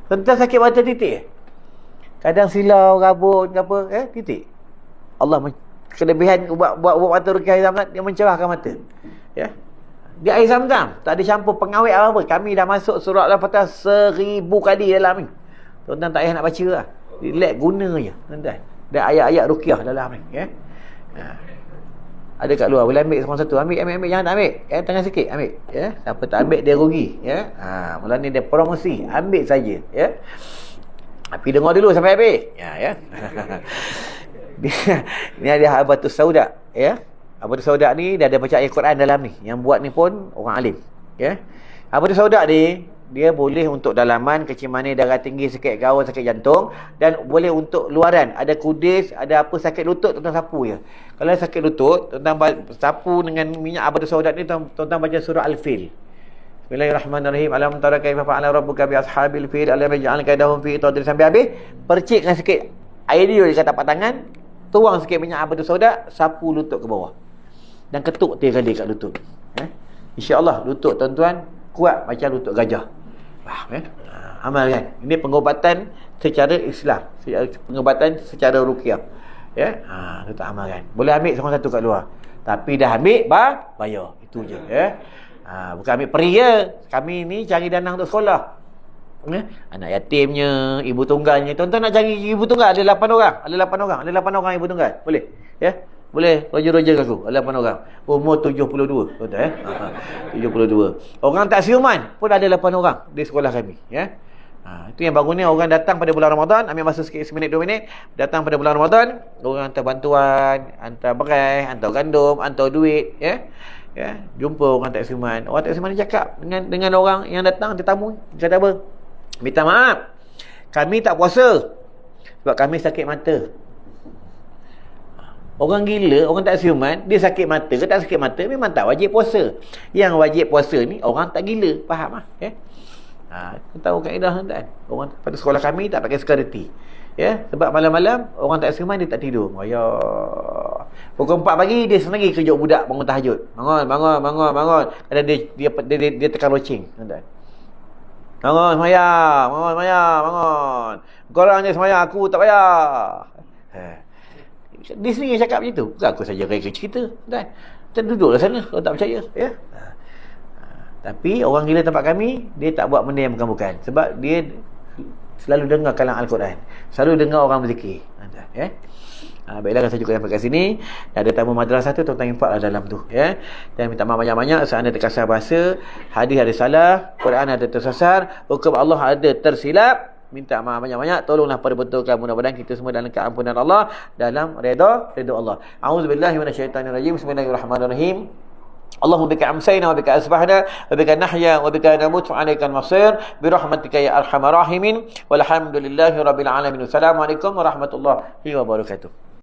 Tuan-tuan sakit mata titik. Kadang silau, rabun ke apa, titik. Allah kelebihan buat mata Ruqyah Zam-Zam, dia mencerahkan mata. Dia air Zam-Zam, tak ada campur pengawet apa. Kami dah masuk surah Al-Fatihah 1000 kali dalam ni. Tuan-tuan tak payah nak baca lah. Relax guna je tuan-tuan. Dan ayat-ayat Ruqyah dalam ni. Ada kat luar, boleh ambil seorang satu. Ambil, jangan tak ambil. Tengah sikit, ambil. Siapa tak ambil, dia rugi. Mula ni dia promosi. Ambil saja. Tapi dengar dulu sampai habis. Ni ada Habatus Sauda. Habatus Sauda ni dah ada baca ayat Quran dalam ni. Yang buat ni pun orang alim. Habatus Sauda ni, dia boleh untuk dalaman, kecil manis, darah tinggi, sakit gaul, sakit jantung, dan boleh untuk luaran. Ada kudis, ada apa sakit lutut, tuan-tuan sapu je. Kalau sakit lutut, tuan-tuan sapu dengan minyak Habatus Sauda ni, tuan-tuan baca surah Al-Fil. Bismillahirrahmanirrahim. Alam tara kaifa fa'ala rabbuka bi ashabil fil alam yaj'al kaidahum fi tadrib, sampai habis. Percik dengan sikit air dia dekat tapak tangan, tuang sikit minyak Habatus Sauda, sapu lutut ke bawah. Dan ketuk 3 kali kat lutut. InsyaAllah lutut tuan-tuan kuat macam lutut gajah. Faham amalkan. Ini pengobatan secara Islam, pengobatan secara ruqyah. Tuan-tuan amalkan. Boleh ambil seorang satu kat luar. Tapi dah ambil bayar. Itu je. Bukan ambil peri je. Kami ni cari dana untuk sekolah. Anak yatimnya, ibu tunggalnya. Tuan-tuan nak cari ibu tunggal, ada 8 orang. Ada 8 orang. Ada 8 orang ibu tunggal. Boleh? Boleh roger-roger aku. Ada 8 orang. Umur 72. Betul 72. Orang tak siuman pun ada 8 orang di sekolah kami. Itu yang bagus ni, orang datang pada bulan Ramadan, ambil masa sikit 1 minit 2 minit, datang pada bulan Ramadan, orang hantar bantuan, hantar berai, hantar gandum, hantar duit, jumpa orang tak siuman. Orang tak siuman ni cakap dengan orang yang datang, tetamu, kata apa? Minta maaf, kami tak puasa sebab kami sakit mata. Orang gila, orang tak siuman, dia sakit mata ke tak sakit mata, memang tak wajib puasa. Yang wajib puasa ni orang tak gila. Faham lah? Kita tahu kaedah kan? Orang pada sekolah kami tak pakai security. Sebab malam-malam orang tak siuman, dia tak tidur. Pukul 4 pagi dia senang kejut budak bangun tahajud. Bangun. Kadang dia tekan loceng. Bangun semayang. Korang je semayang, aku tak payah. Dia sendiri yang cakap macam tu. Bukan aku saja reka cerita. Kan? Kita duduklah sana kalau tak percaya. Ya? Tapi orang gila tempat kami, dia tak buat benda yang bukan-bukan. Sebab dia selalu dengar kalam Al-Quran. Selalu dengar orang berzikir. Ya? Baiklah, saya cukup sampai kat sini. Ada tamu madrasah tu, tuan-tuan infak lah dalam tu. Ya? Dan minta maaf banyak-banyak. Seandainya terkasar bahasa, hadis ada salah, Quran ada tersasar, hukum Allah ada tersilap. Minta maaf banyak-banyak. Tolonglah perbetulkan. Mudah-mudahan kita semua dalam keampunan Allah, dalam redha Allah. A'udzubillahi minasyaitanirrajim. Bismillahirrahmanirrahim. Allahumma bika amsayna wa bika asbahna wa bika nahya wa bika namut wa alaikal masir bi rahmatika ya arhamar rahimin walhamdulillahi rabbil alamin. Assalamualaikum warahmatullahi wabarakatuh.